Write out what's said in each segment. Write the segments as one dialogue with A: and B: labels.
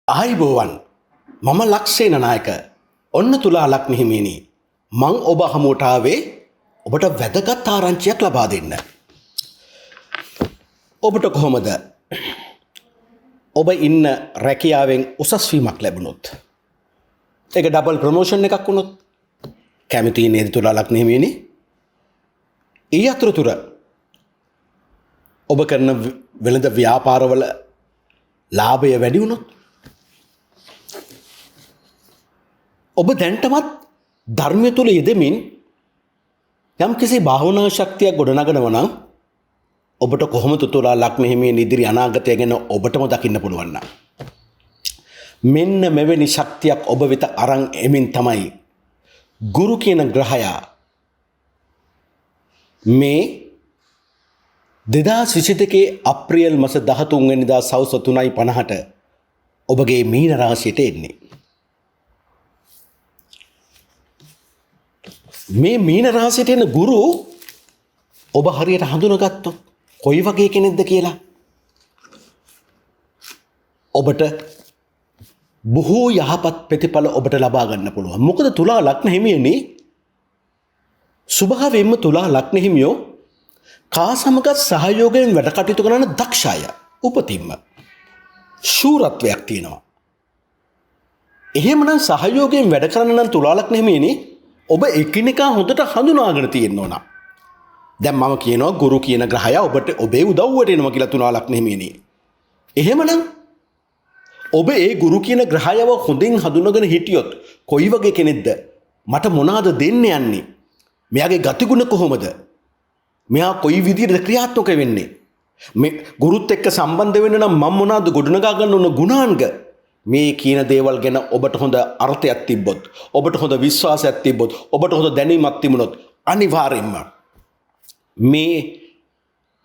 A: ආයිබෝවන් මම ලක්ෂේන නායක ඔන්න තුලා ලග්න හිමියනි මං ඔබ හමුවට ආවේ ඔබට වැදගත් ආරංචියක් ලබා දෙන්න. ඔබට කොහොමද ඔබ ඉන්න රැකියාවෙන් උසස් වීමක් ලැබුණොත් ඒක ඩබල් ප්‍රොමෝෂන් එකක් වුණොත් කැමති නේද තුලා ලග්න හිමියනි? ඊ අතරතුර ඔබ කරන වෙළඳ ව්‍යාපාරවල ලාභය වැඩි වුණොත් ඔබ දැන්ටමත් ධර්මය තුළ යෙදෙමින් යම් කිසි භාවනා ශක්තියක් ගොඩනගනවා නම් ඔබට කොහොමද තුලා ලග්න හිමියන් ඉදිරි අනාගතය ගැන ඔබටම දකින්න පුළුවන් නම් මෙන්න මෙවැනි ශක්තියක් ඔබ වෙත අරන් එමින් තමයි ගුරු කියන ග්‍රහයා මේ 2022 අප්‍රේල් මාස 13 වෙනිදා සවස් 3:50ට ඔබගේ මීන රාශියට එන්නේ. මේ මීන රාශියට එන ගුරු ඔබ හරියට හඳුනගත්තොත් කොයි වගේ කෙනෙක්ද කියලා ඔබට බොහෝ යහපත් ප්‍රතිඵල ඔබට ලබා ගන්න පුළුවන්. මොකද තුලා ලග්න හිමියනි ස්වභාවයෙන්ම තුලා ලග්න හිමියෝ කා සමග සහයෝගයෙන් වැඩ කටයුතු කරන දක්ෂය උපතින්ම ශූරත්වයක් තියෙනවා. එහෙමනම් සහයෝගයෙන් වැඩ කරන නම් තුලා ලග්න හිමියනි ඔබ එකිනෙකා හොඳට හඳුනාගෙන තියෙන්න ඕන. දැන් මම කියනවා ගුරු කියන ග්‍රහය ඔබට ඔබේ උදව්වට එනවා කියලා තුලා ලග්න හිමියනි. එහෙමනම් ඔබ ඒ ගුරු කියන ග්‍රහයව හොඳින් හඳුනගෙන හිටියොත් කොයි වගේ කෙනෙක්ද? මට මොනවාද දෙන්න යන්නේ? මෙයාගේ ගතිගුණ කොහොමද? මෙයා කොයි විදිහටද ක්‍රියාත්මක වෙන්නේ? මේ ගුරුත් එක්ක සම්බන්ධ වෙන්න නම් මම මොනවාද ගොඩනගා ගන්න ඕන ගුණාංග? මේ කියන දේවල් ගැන ඔබට හොඳ අර්ථයක් තිබ්බොත්, ඔබට හොඳ විශ්වාසයක් තිබ්බොත්, ඔබට හොඳ දැනීමක් තිබුණොත් අනිවාර්යෙන්ම මේ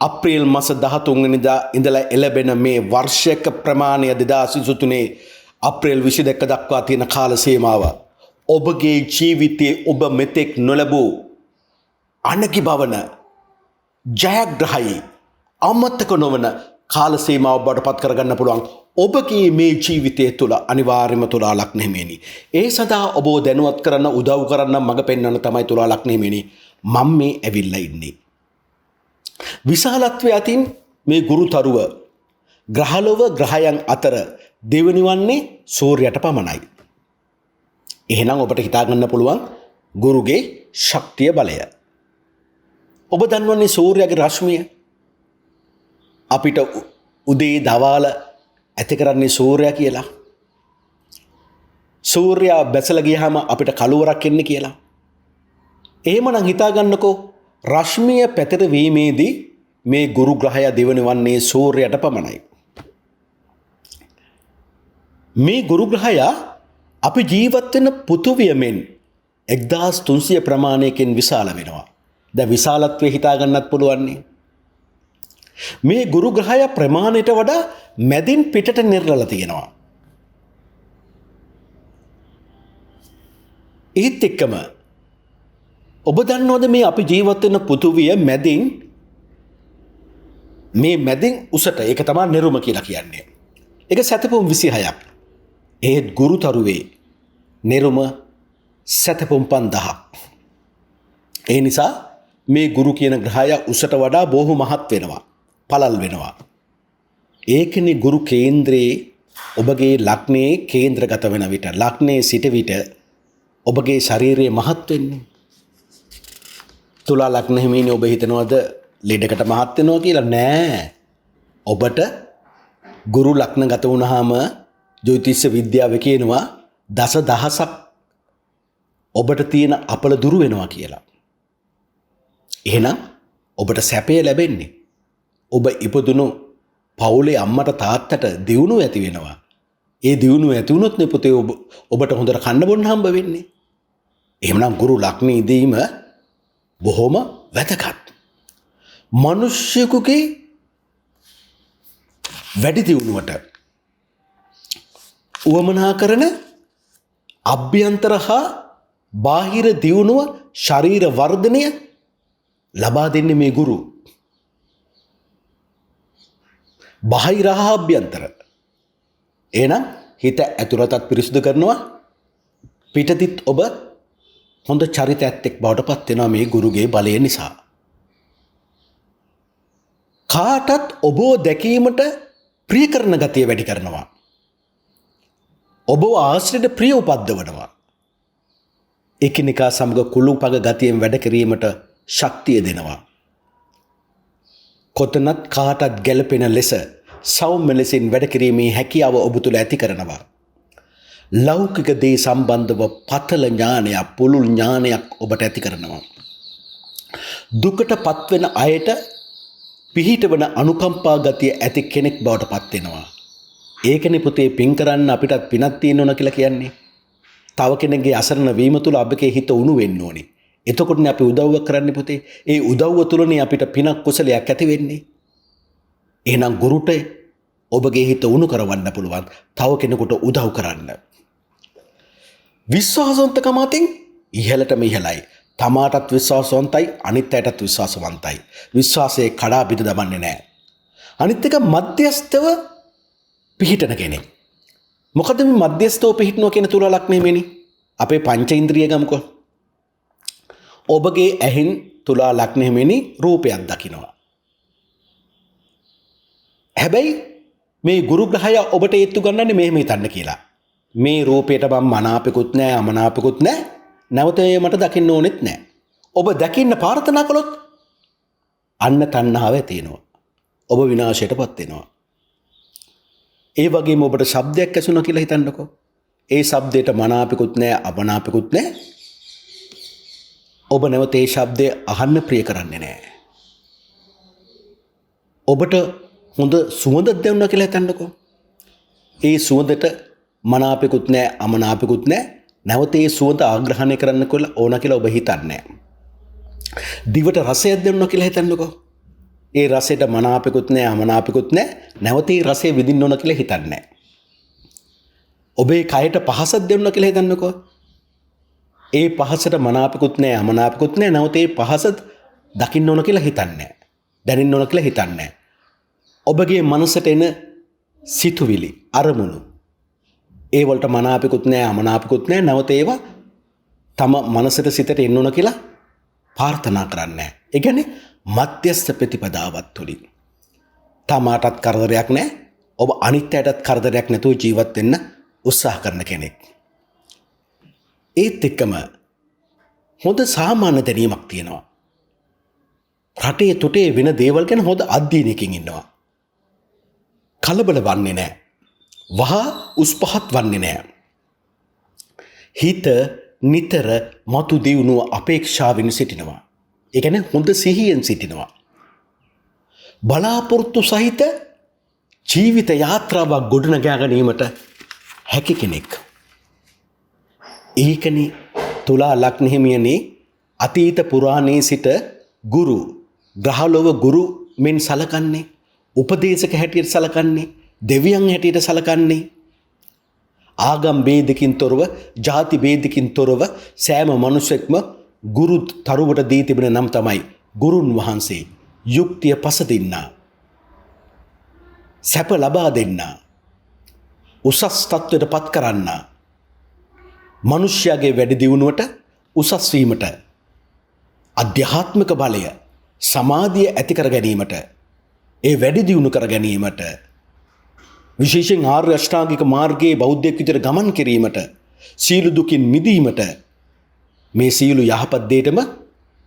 A: අප්‍රේල් මාස 13 වෙනිදා ඉඳලා එළබෙන මේ වර්ෂයක ප්‍රමාණය 2023 අප්‍රේල් 22 දක්වා තියෙන කාල සීමාව ඔබගේ ජීවිතයේ ඔබ මෙතෙක් නොලබූ අනගිබවන ජයග්‍රහයි අමතක නොවන කාල සීමාව බවට පත් කරගන්න පුළුවන් ඔබගේ මේ ජීවිතය තුළ අනිවාර්යයෙන්ම තුලා ලග්න හිමියනි. ඒ සඳහා ඔබ දැනුවත් කරන්න උදව් කරන්න මඟ පෙන්වන්න තමයි තුලා ලග්න හිමියනි මම මේ ඇවිල්ලා ඉන්නේ. විශාලත්වය අතින් මේ ගුරුතරුව ග්‍රහලොව ග්‍රහයන් අතර දෙවෙනි වන්නේ සූර්යයට පමණයි. එහෙනම් ඔබට හිතා ගන්න පුළුවන් ගුරුගේ ශක්තිය බලය. ඔබ දන්නවනේ සූර්යයාගේ රශ්මිය අපිට උදේ දවාල ඇති කරන්නේ සූර්යයා කියලා. සූර්යයා බැසලා ගියාම අපිට කළුවරක් එන්නේ කියලා. එහෙමනම් හිතා ගන්නකෝ රශ්මිය පැතිර වීමේදී මේ ගුරු ග්‍රහය දෙවන වන්නේ සූර්යයට පමණයි. මේ ගුරු ග්‍රහය අපි ජීවත් වෙන පෘථුවියමෙන් 1300 ප්‍රමාණයකින් විශාල වෙනවා. දැන් විශාලත්වය හිතා ගන්නත් පුළුවන්. මේ ගුරු ග්‍රහය ප්‍රමාණයට වඩා මැදින් පිටට නිර්ලලා තියෙනවා. ඒත් එක්කම ඔබ දන්නවද මේ අපි ජීවත් වෙන පෘථුවිය මැදින් මේ මැදින් උසට ඒක තමයි නිරුම කියලා කියන්නේ. ඒක සැතපුම් 26ක්. ඒත් ගුරුතරුවේ නිරුම සැතපුම් 5000ක්. ඒ නිසා මේ ගුරු කියන ග්‍රහය උසට වඩා බොහෝ මහත් වෙනවා. පළල් වෙනවා. ඒකනේ ගුරු කේන්ද්‍රයේ ඔබගේ ලග්නයේ කේන්ද්‍රගත වෙන විට ලග්නයේ සිට විට ඔබගේ ශරීරය මහත් වෙන්නේ. තුලා ලග්න හිමියනි ඔබ හිතනවද ලෙඩකට මහත් වෙනවා කියලා? නෑ. ඔබට ගුරු ලග්න ගත වුණාම ජ්‍යොතිෂ විද්‍යාවේ කියනවා දසදහසක් ඔබට තියෙන අපල දුරු වෙනවා කියලා. එහෙනම් ඔබට සැපය ලැබෙන්නේ ඔබ ඉපදුණු පවුලේ අම්මට තාත්තට දියුණුව ඇති වෙනවා. ඒ දියුණුව ඇති වුණොත් නේ පුතේ ඔබට හොඳට කන්න බොන්න හම්බ වෙන්නේ. එහෙමනම් ගුරු ලග්නෙදීම බොහොම වැදගත්. මිනිස්සුකගේ වැඩි දියුණුවට උවමනා කරන අභ්‍යන්තර හා බාහිර දියුණුව ශරීර වර්ධනය ලබා දෙන්නේ මේ ගුරු. බාහිර හා අභ්‍යන්තර එහෙනම් හිත ඇතුළතත් පිරිසුදු කරනවා. පිටතිත් ඔබ හොඳ චරිත ඇත්තෙක් බවට පත් වෙනවා මේ ගුරුගේ බලය නිසා. කාටත් ඔබව දැකීමට ප්‍රිය කරන ගතිය වැඩි කරනවා. ඔබ ආශ්‍රිත ප්‍රිය උපද්දවනවා. එකිනෙකා සමග කුළුපග ගතියෙන් වැඩ කිරීමට ශක්තිය දෙනවා. කොතනත් කාටත් ගැළපෙන ලෙස සෞම්‍ය ලෙසින් වැඩ කිරීමේ හැකියාව ඔබ තුළ ඇති කරනවා. ලෞකික දේ සම්බන්ධව පතල ඥානයක්, පුළුල් ඥානයක් ඔබට ඇති කරනවා. දුකට පත්වෙන අයට පිහිටවන අනුකම්පා ගතිය ඇති කෙනෙක් බවට පත් වෙනවා. ඒකනේ පුතේ පින් කරන්න අපිටත් පිනක් තියෙන්න ඕන කියලා කියන්නේ. තව කෙනෙක්ගේ අසරණ වීම තුළ අපගේ හිත උණු වෙන්න ඕනේ. එතකොටනේ අපි උදව්ව කරන්නේ පුතේ. ඒ උදව්ව තුළනේ අපිට පිනක් කුසලයක් ඇති වෙන්නේ. එහෙනම් ගුරුට ඔබගේ හිත උණු කරවන්න පුළුවන්. තව කෙනෙකුට උදව් කරන්න. විශ්වාසවන්තකම අතින් ඉහළටම ඉහළයි. තමාටත් විශ්වාසවන්තයි, අනිත් අයටත් විශ්වාසවන්තයි. විශ්වාසයේ කඩා බිඳ දමන්නේ නැහැ. අනිත් එක මධ්‍යස්තව පිහිටන කෙනෙක්. මොකද මේ මධ්‍යස්තව පිහිටනවා කියන තුලා ලක්ෂණෙමනේ. අපේ පංච ඉන්ද්‍රිය ගමුකෝ. ඔබගේ ඇහෙන් තුලා ලක්ෂණෙමනේ රූපයක් දකිනවා. හැබැයි මේ ගුරු ග්‍රහය ඔබට ඒත්තු ගන්නන්නේ මෙහෙම හිතන්න කියලා. මේ රූපයට මම මනාපෙකුත් නැහැ, අමනාපෙකුත් නැහැ. නැවත මට දකින්න ඕනෙත් නැහැ. ඔබ දකින්න ප්‍රාර්ථනා කළොත් අන්න තණ්හාව ඇති වෙනවා. ඔබ විනාශයටපත් වෙනවා. ඒ වගේම ඔබට ශබ්දයක් ඇසුණා කියලා හිතන්නකෝ. ඒ ශබ්දයට මනාපෙකුත් නැහැ, අමනාපෙකුත් නැහැ. ඔබ නැවත ඒ ශබ්දය අහන්න ප්‍රිය කරන්නේ නැහැ. ඔබට හොඳ සුවඳක් දැනුණා කියලා හිතන්නකෝ. ඒ සුවඳට මනාපෙකුත් නැහැ, අමනාපෙකුත් නැහැ. නැවත ඒ සුවඳ ආග්‍රහණය කරන්න ඕන කියලා ඔබ හිතන්නේ නැහැ. දිවට රසයක් දැනුණා කියලා හිතන්නකෝ. ඒ රසයට මනාපෙකුත් නැහැ, අමනාපෙකුත් නැහැ. නැවත ඒ රසය විඳින්න ඕන කියලා හිතන්නේ නැහැ. ඔබේ කයට පහසක් දැනුණා කියලා හිතන්නකෝ. ඒ පහසට මනාපෙකුත් නැහැ, අමනාපෙකුත් නැහැ. නැවත ඒ පහස දකින්න ඕන කියලා හිතන්නේ නැහැ. දැනෙන්න ඕන කියලා හිතන්නේ නැහැ. ඔබගේ මනසට එන සිතුවිලි, අරමුණු ඒ වලට මනාපෙකුත් නැහැ, අමනාපෙකුත් නැහැ. නැවත ඒවා තම මනසට සිතට එන්න ඕන කියලා ප්‍රාර්ථනා කරන්නේ නැහැ. ඒ කියන්නේ මධ්‍යස්ථ ප්‍රතිපදාවත් තුලින් තමාටත් කරදරයක් නැහැ. ඔබ අනිත් අයටත් කරදරයක් නැතුව ජීවත් වෙන්න උත්සාහ කරන කෙනෙක්. ඒත් එක්කම හොඳ සාමාන්‍ය දැනීමක් තියෙනවා. රටේ තොටේ වෙන දේවල් ගැන හොඳ අධ්‍යයනයකින් ඉන්නවා. කලබල වන්නේ නැහැ. වහා උස් පහත් වන්නේ නැහැ. හිත නිතර මතු දියුණුව අපේක්ෂාවෙන් සිටිනවා. ඒ කියන්නේ හොඳ සිහියෙන් සිටිනවා. බලාපොරොත්තු සහිත ජීවිත යාත්‍රාවක් ගොඩනගා ගැනීමට හැකි කෙනෙක්. ඒකනේ තුලා ලග්නෙහිමියනේ අතීත පුරාණයේ සිට ගුරු ග්‍රහලෝව ගුරු මෙන් සලකන්නේ, උපදේශක හැටියට සලකන්නේ, දෙවියන් හැටියට සලකන්නේ. ආගම් ભેදකින් තොරව, ಜಾති ભેදකින් තොරව සෑම මිනිසෙක්ම ගුරු තරුවට දී තිබෙන නම් තමයි ගුරුන් වහන්සේ. යුක්තිය පසදින්නා, සැප ලබා දෙන්නා, උසස් තත්ත්වයට පත් කරන්නා, මනුෂ්‍යයාගේ වැඩි දියුණුවට, උසස් වීමට, අධ්‍යාත්මික බලය, සමාධිය ඇති කර ගැනීමට, ඒ වැඩි දියුණු කර ගැනීමට, විශේෂයෙන් ආර්ය අෂ්ටාංගික මාර්ගයේ බෞද්ධයෙක් විදිහට ගමන් කිරීමට, සීල දුකින් මිදීමට, මේ සීල යහපත් දෙයටම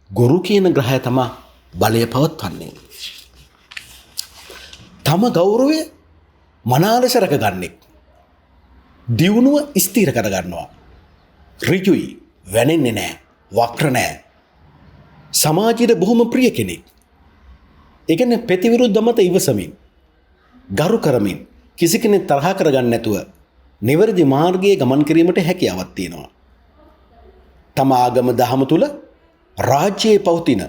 A: ගුරු කියන ග්‍රහය තමයි බලය පවත්වන්නේ. තම ගෞරවය මනාලෙස රැකගන්නේ. දියුණුව ස්ථිර කරගන්නවා. ඍජුයි, වැනෙන්නේ නැහැ, වක්‍ර නැහැ. සමාජයට බොහොම ප්‍රිය කෙනෙක්. ඒ කියන්නේ ප්‍රතිවිරුද්ධ මත ඉවසමින්, ගරු කරමින්, කිසි කෙනෙක් තරහ කරගන්න නැතුව නිවැරදි මාර්ගයේ ගමන් කිරීමට හැකියාවක් තියෙනවා. තම ආගම දහම තුල රාජ්‍යයේ පවතින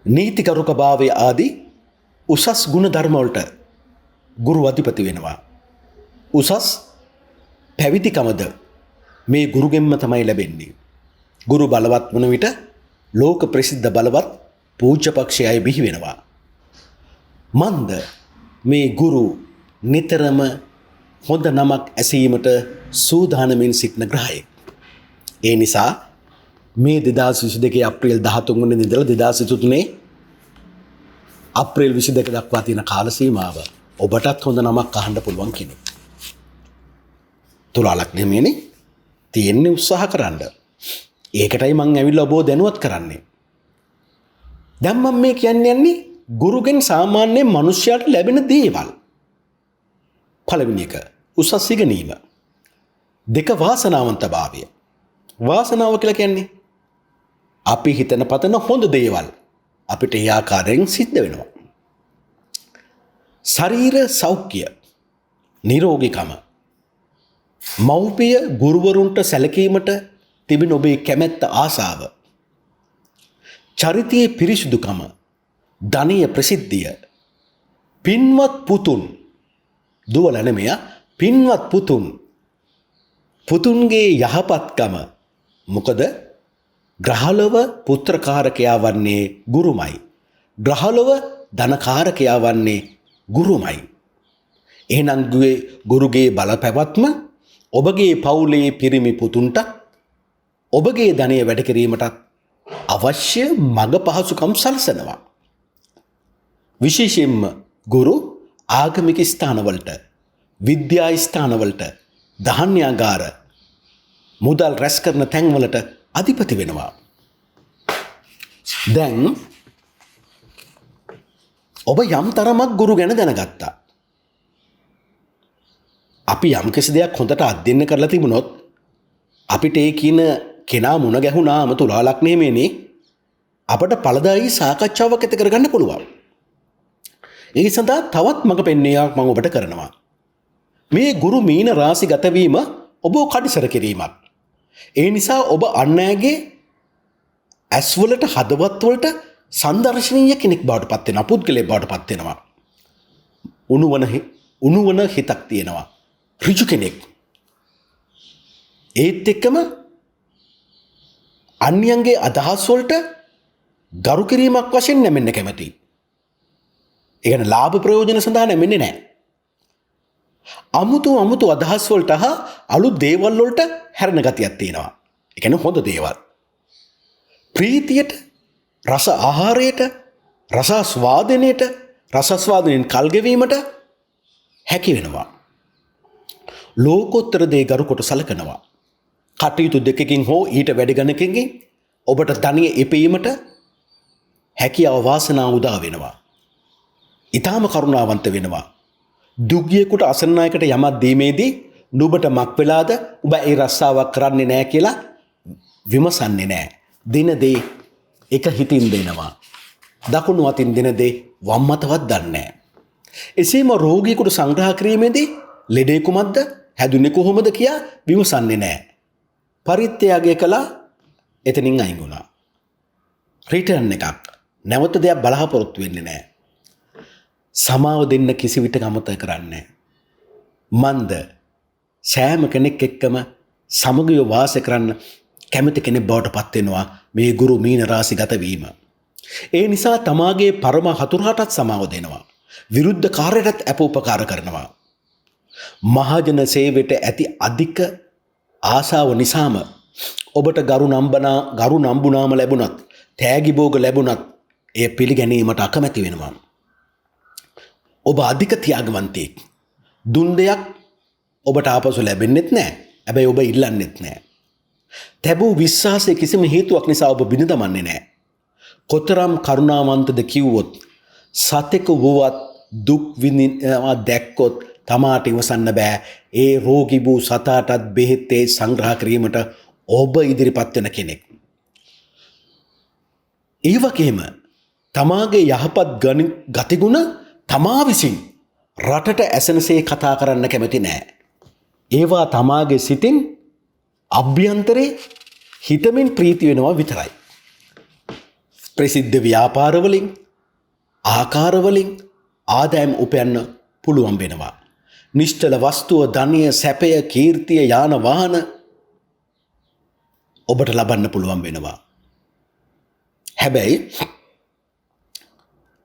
A: නීතිකරුකභාවය ආදී උසස් ගුණ ධර්ම වලට ගුරු අධිපති වෙනවා. උසස් පැවිදිකමද මේ ගුරුගෙන්ම තමයි ලැබෙන්නේ. ගුරු බලවත් වන විට ලෝක ප්‍රසිද්ධ බලවත් පූජ්‍ය පක්ෂයයි බිහි වෙනවා. මන්ද මේ ගුරු නිතරම හොඳ නමක් ඇසීමට සූදානමින් සිටින ග්‍රහයෙක්. ඒ නිසා මේ 2022 අප්‍රේල් 13 වෙනිදා ඉඳලා 2023 අප්‍රේල් 22 දක්වා තියෙන කාල සීමාව ඔබටත් හොඳ නමක් අහන්න පුළුවන් කෙනෙක්. තුලා ලග්නෙ මේනේ තියෙන්නේ උත්සාහ කරන්න. ඒකටයි මම ඇවිල්ලා ඔබව දැනුවත් කරන්නේ. දැන් මම මේ කියන්නේ ගුරුගෙන් සාමාන්‍යයෙන් මිනිස්යාට ලැබෙන දේවල්. පළවෙනි එක උසස් ඉගෙනීම. දෙක වාසනාවන්තභාවය. වාසනාව කියලා කියන්නේ අපි හිතන පතන හොඳ දේවල් අපිට ඒ ආකාරයෙන් සිද්ධ වෙනවා. ශරීර සෞඛ්‍ය, නිරෝගීකම, මව්පිය ගුරුවරුන්ට සැලකීමට තිබෙන ඔබේ කැමැත්ත ආසාව, චරිතයේ පිරිසිදුකම, ධනීය ප්‍රසිද්ධිය, පින්වත් පුතුන්, දුවල නෙමෙයි පින්වත් පුතුන්, පුතුන්ගේ යහපත්කම. මොකද ග්‍රහලොව පුත්‍රකාරකයා වන්නේ ගුරුමයි. ග්‍රහලොව ධනකාරකයා වන්නේ ගුරුමයි. එහෙනම් ගුරුගේ බලපැවැත්ම ඔබගේ පවුලේ පිරිමි පුතුන්ට ඔබගේ ධනය වැඩ කිරීමට අවශ්‍ය මඟ පහසුකම් සලසනවා. විශේෂයෙන්ම ගුරු ආගමික ස්ථානවලට, විද්‍යා ස්ථානවලට, ධාන්‍යාගාර, මුදල් රැස් කරන තැන්වලට අධිපති වෙනවා. දැන් ඔබ යම් තරමක් ගුරු ගැන දැනගත්තා. අපි යම් කිසි දෙයක් හොඳට අධ්‍යයනය කරලා තිබුණොත් අපිට ඒ කියන කෙනා මුණ ගැහුණාම තුලා ලග්නෙ මේනේ අපට ඵලදායී සාකච්ඡාවක් ඇති කරගන්න පුළුවන්. ඒ සඳහා තවත් මඟ පෙන්වීමක් මම ඔබට කරනවා. මේ ගුරු මීන රාශි ගත වීම ඔබ කඩිසර කිරීමක්. ඒ නිසා ඔබ අන් අයගේ ඇස්වලට හදවත්වලට සංදර්ශනීය කෙනෙක් බවට පත් වෙනවා, පුද්ගලයෙක් බවට පත් වෙනවා. උණුවන හිතක් තියෙනවා, ඍජු කෙනෙක්. ඒත් එක්කම අන්‍යයන්ගේ අදහස් වලට ගරු කිරීමක් වශයෙන් නැමෙන්න කැමැති. ඒ කියන්නේ ලාභ ප්‍රයෝජන සඳහා නැමෙන්නේ නැහැ. අමුතු අදහස් වලට හා අලුත් දේවල් වලට හැරෙන ගතියක් තියෙනවා. ඒ කියන්නේ හොඳ දේවල්. ප්‍රීතියට, රස ආහාරයට, රසස්වාදනයෙන් කල් ගෙවීමට හැකි වෙනවා. ලෝකෝත්තර දේ ගරු කොට සලකනවා. කටයුතු දෙකකින් හෝ ඊට වැඩි ගණනකින් ඔබට ධනිය ඉපීමට හැකියාව වාසනාව උදා වෙනවා. ඊටාම කරුණාවන්ත වෙනවා. දුගියෙකුට අසරණයෙකුට යමක් දීමේදී නුඹට මක් වෙලාද, ඔබ ඒ රස්සාවක් කරන්නේ නැහැ කියලා විමසන්නේ නැහැ. දින දේ එක හිතින් දෙනවා. දකුණු අතින් දින දේ වම් අතවත් දන්නේ නැහැ. එසේම රෝගියෙකුට සංග්‍රහ කිරීමේදී ලෙඩේ කුමක්ද, හැදුනේ කොහොමද කියා විමසන්නේ නැහැ. පරිත්‍යාගය කළා, එතනින් අයින් වුණා. රිටර්න් එකක්. නැවත දෙයක් බලාපොරොත්තු වෙන්නේ නැහැ. සමාව දෙන්න කිසි විටක අමතක කරන්නේ. මන්ද සෑම කෙනෙක් එක්කම සමගිව වාසය කරන්න කැමති කෙනෙක් බවට පත් වෙනවා මේ ගුරු මීන රාශි ගත වීම. ඒ නිසා තමාගේ පරම හතුරාටත් සමාව දෙනවා. විරුද්ධ කාර්යයටත් අපෝපකාර කරනවා. මහජන සේවයට ඇති අධික ආසාව නිසාම ඔබට ගරු නම්බුනාම ලැබුණත්, තෑගි භෝග ලැබුණත් එය පිළිගැනීමට අකමැති වෙනවා. ඔබ අධික ත්‍යාගවන්තයෙක්. දුන් දෙයක් ඔබට ආපසු ලැබෙන්නෙත් නැහැ. හැබැයි ඔබ ඉල්ලන්නෙත් නැහැ. තැබූ විශ්වාසයේ කිසිම හේතුවක් නිසා ඔබ බිඳ දමන්නේ නැහැ. කොතරම් කරුණාවන්තද කිව්වොත්, සතෙකු වුවත් දුක් විඳිනවා දැක්කොත් තමාට ඉවසන්න බෑ. ඒ රෝගී වූ සතාටත් බෙහෙත් සංග්‍රහ කිරීමට ඔබ ඉදිරිපත් වෙන කෙනෙක්. ඒ වගේම තමාගේ යහපත් ගතිගුණ තමා විසින් රටට ඇසෙනසේ කතා කරන්න කැමති නෑ. ඒවා තමාගේ සිතින් අභ්‍යන්තරේ හිතමින් ප්‍රීති වෙනවා විතරයි. ප්‍රසිද්ධ ව්‍යාපාරවලින්, ආකාරවලින් ආදායම් උපයන්න පුළුවන් වෙනවා. නිශ්චල වස්තුව, ධනය, සැපය, කීර්තිය, යාන වාහන ඔබට ලබන්න පුළුවන් වෙනවා. හැබැයි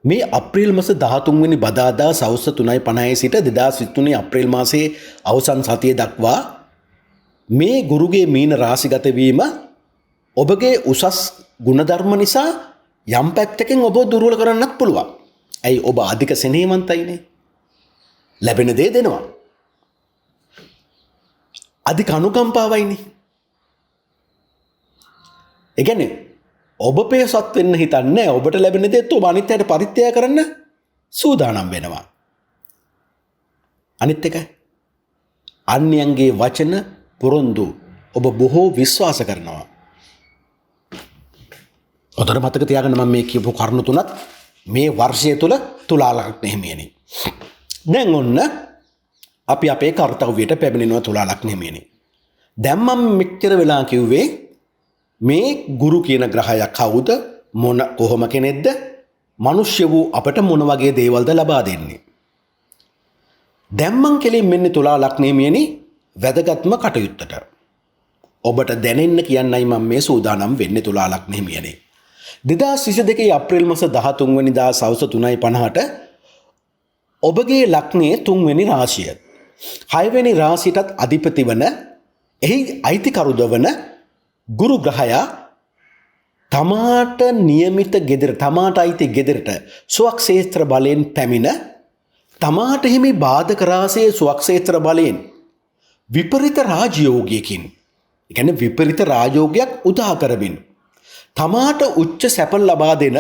A: මේ අප්‍රේල් මාස 13 වෙනි බදාදා සවස් 3:50 සිට 2023 අප්‍රේල් මාසයේ අවසන් සතිය දක්වා මේ ගුරුගේ මීන රාශිගත වීම ඔබගේ උසස් ගුණධර්ම නිසා යම් පැත්තකින් ඔබ දුර්වල කරන්නත් පුළුවන්. ඇයි ඔබ අධික සෙනෙහවන්තයිනේ. ලැබෙන දේ දෙනවා. අධික අනුකම්පාවයිනේ. ඒ කියන්නේ ඔබ පේසත් වෙන්න හිතන්නේ ඔබට ලැබෙන දේත් ඔබ අනිත් අයට පරිත්‍යාග කරන්න සූදානම් වෙනවා. අනිත් එක අන්‍යයන්ගේ වචන පොරොන්දු ඔබ බොහෝ විශ්වාස කරනවා. ඔතන මතක තියාගන්න මම මේ කියපු කරුණු තුනත් මේ වර්ෂය තුල තුලා ලග්න හිමියනි. දැන් ඔන්න අපි අපේ කාර්යයට පැමිණෙනවා තුලා ලග්න හිමියනි. දැන් මම මෙච්චර වෙලා කිව්වේ මේ ගුරු කියන ග්‍රහයා කවුද මොන කොහොම කෙනෙක්ද මිනිස්සු වූ අපට මොන වගේ දේවල්ද ලබා දෙන්නේ. දැන් මං කෙලින් මෙන්නේ තුලා ලග්න හිමියනි වැදගත්ම කටයුත්තට. ඔබට දැනෙන්න කියන්නයි මම මේ සූදානම් වෙන්නේ තුලා ලග්න හිමියනි. 2022 අප්‍රේල් මාස 13 වෙනිදා සවස් 3:50ට ඔබගේ ලග්නයේ 3 වෙනි රාශිය 6 වෙනි රාශියටත් අධිපති වන එහි අයිතිකරුද වන ගුරු ග්‍රහයා තමාට નિયમિત ගෙදර තමාට අයිති ගෙදරට සුවක්ෂේත්‍ර බලයෙන් පැමිණ තමාට හිමි බාධක රාශියේ සුවක්ෂේත්‍ර බලයෙන් විපරිත රාජයෝගයකින් ඒ කියන්නේ විපරිත රාජයෝගයක් උදා කරමින් තමාට උච්ච සැප ලබා දෙන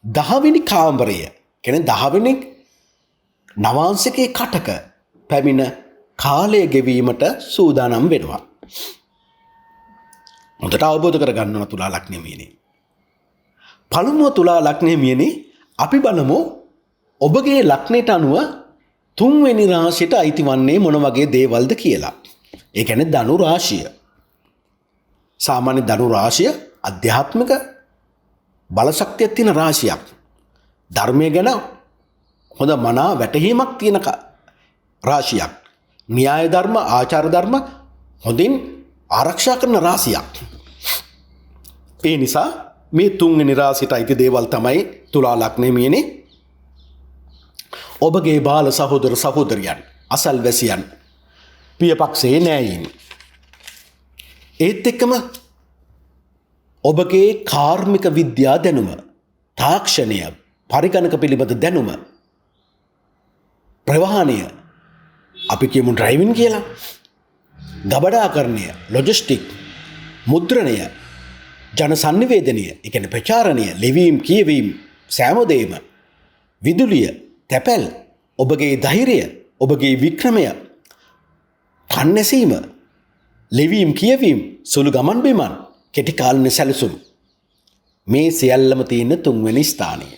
A: 10 වෙනි කාමරය කියන්නේ 10 වෙනි නවාංශිකේ කටක පැමිණ කාලය ගෙවීමට සූදානම් වෙනවා. හොඳට අවබෝධ කරගන්න ඕන තුලා ලග්න හිමියනි. පළමුව තුලා ලග්න හිමියනි අපි බලමු ඔබගේ ලග්නයට අනුව 3 වෙනි රාශියට අයිති වන්නේ මොන වගේ දේවල්ද කියලා. ඒ කියන්නේ ධනු රාශිය. සාමාන්‍ය ධනු රාශිය අධ්‍යාත්මික බලශක්තියක් තියෙන රාශියක්. ධර්මය ගැන හොඳ මනා වැටහීමක් තියෙන රාශියක්. න්‍යාය ධර්ම, ආචාර ධර්ම හොඳින් ආරක්ෂා කරන රාශියක්. ඒ නිසා මේ 3 වෙනි රාශියට අයිති දේවල් තමයි තුලා ලග්න හිමියනි. ඔබගේ බාල සහෝදර සහෝදරියන්, අසල්වැසියන්, පියපක්ෂයේ නෑයින්. ඒත් එක්කම ඔබගේ කාර්මික විද්‍යා දැනුම, තාක්ෂණය, පරිගණක පිළිබඳ දැනුම, ප්‍රවාහනය, අපි කියමු ඩ්‍රයිවිං කියලා, ගබඩාකරණය, ලොජිස්ටික්, මුද්‍රණය, ජන සංනිවේදනය, ඒ කියන්නේ ප්‍රචාරණය, ලිවීම, කියවීම, සෑමදේම, විදුලිය, තැපැල්, ඔබගේ ධෛර්යය, ඔබගේ වික්‍රමය, කන්නැසීම, ලිවීම, කියවීම, සුළු ගමන් බිමන්, කෙටි කාලින සැලසුම් මේ සියල්ලම තියෙන 3 වෙනි ස්ථානයේ.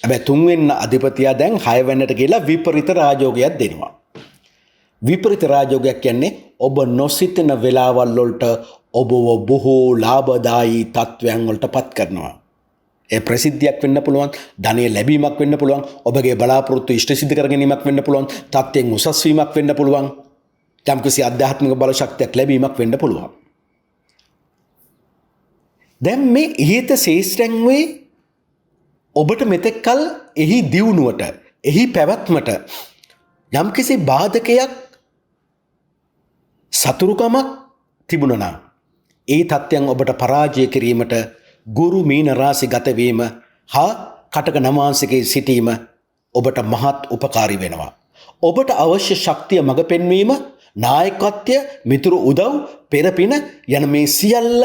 A: හැබැයි 3 වෙනි අධිපතියා දැන් 6 වෙනිට ගිහලා විපරිත රාජෝගයක් දෙනවා. විපරිත රාජෝගයක් කියන්නේ ඔබ නොසිතන වෙලාවල් වලට ඔබව බොහෝ ලාභදායී තත්වයන් වලට පත් කරනවා. ඒ ප්‍රසිද්ධියක් වෙන්න පුළුවන්, ධනෙ ලැබීමක් වෙන්න පුළුවන්, ඔබගේ බලාපොරොත්තු ඉෂ්ට සිද්ධ කර ගැනීමක් වෙන්න පුළුවන්, තත්ත්වයෙන් උසස් වීමක් වෙන්න පුළුවන්, යම්කිසි ආධ්‍යාත්මික බල ශක්තියක් ලැබීමක් වෙන්න පුළුවන්. දැන් මේ ඉහත ශේෂ්ත්‍රයෙන් වේ ඔබට මෙතෙක්කල් එහි දියුණුවට, එහි පැවැත්මට යම්කිසි බාධකයක්, සතුරුකමක් තිබුණා නම් ඒ තත්ත්වයන් ඔබට පරාජය කිරීමට ගුරු මීන රාශි ගත වීම හා කටක නවාංශිකේ සිටීම ඔබට මහත් උපකාරී වෙනවා. ඔබට අවශ්‍ය ශක්තිය මඟ පෙන්වීම, නායකත්වය, මිතුරු උදව්, පෙරපින යන මේ සියල්ල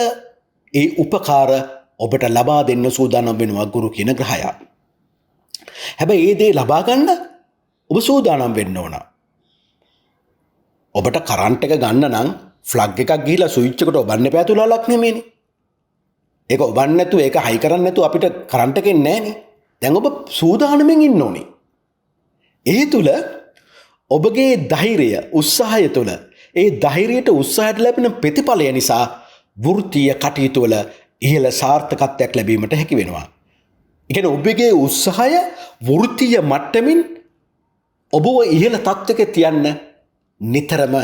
A: ඒ උපකාර ඔබට ලබා දෙන්න සූදානම් වෙනවා ගුරු කියන ග්‍රහයා. හැබැයි ඒ දේ ලබා ගන්න ඔබ සූදානම් වෙන්න ඕන. ඔබට කරන්ට් එක ගන්න නම් ෆ්ලග් එකක් ගිහිලා ස්විච් එකට ඔබන්න එපා තුලා ලග්න හිමියනි. ඒක ඔබන්න නැතුව ඒක හයි කරන්න නැතුව අපිට කරන්ට් එකක් එන්නේ නැහනේ. දැන් ඔබ සූදානම්ෙන් ඉන්න ඕනේ. ඒ තුල ඔබගේ ධෛර්යය, උත්සාහය තුල ඒ ධෛර්යයට උත්සාහයට ලැබෙන ප්‍රතිඵලය නිසා වෘත්තීය කටයුතු වල ඉහළ සාර්ථකත්වයක් ලැබීමට හැකි වෙනවා. ඒ කියන්නේ ඔබගේ උත්සාහය වෘත්තීය මට්ටමින් ඔබව ඉහළ තත්ත්වයක තියන්න නිතරම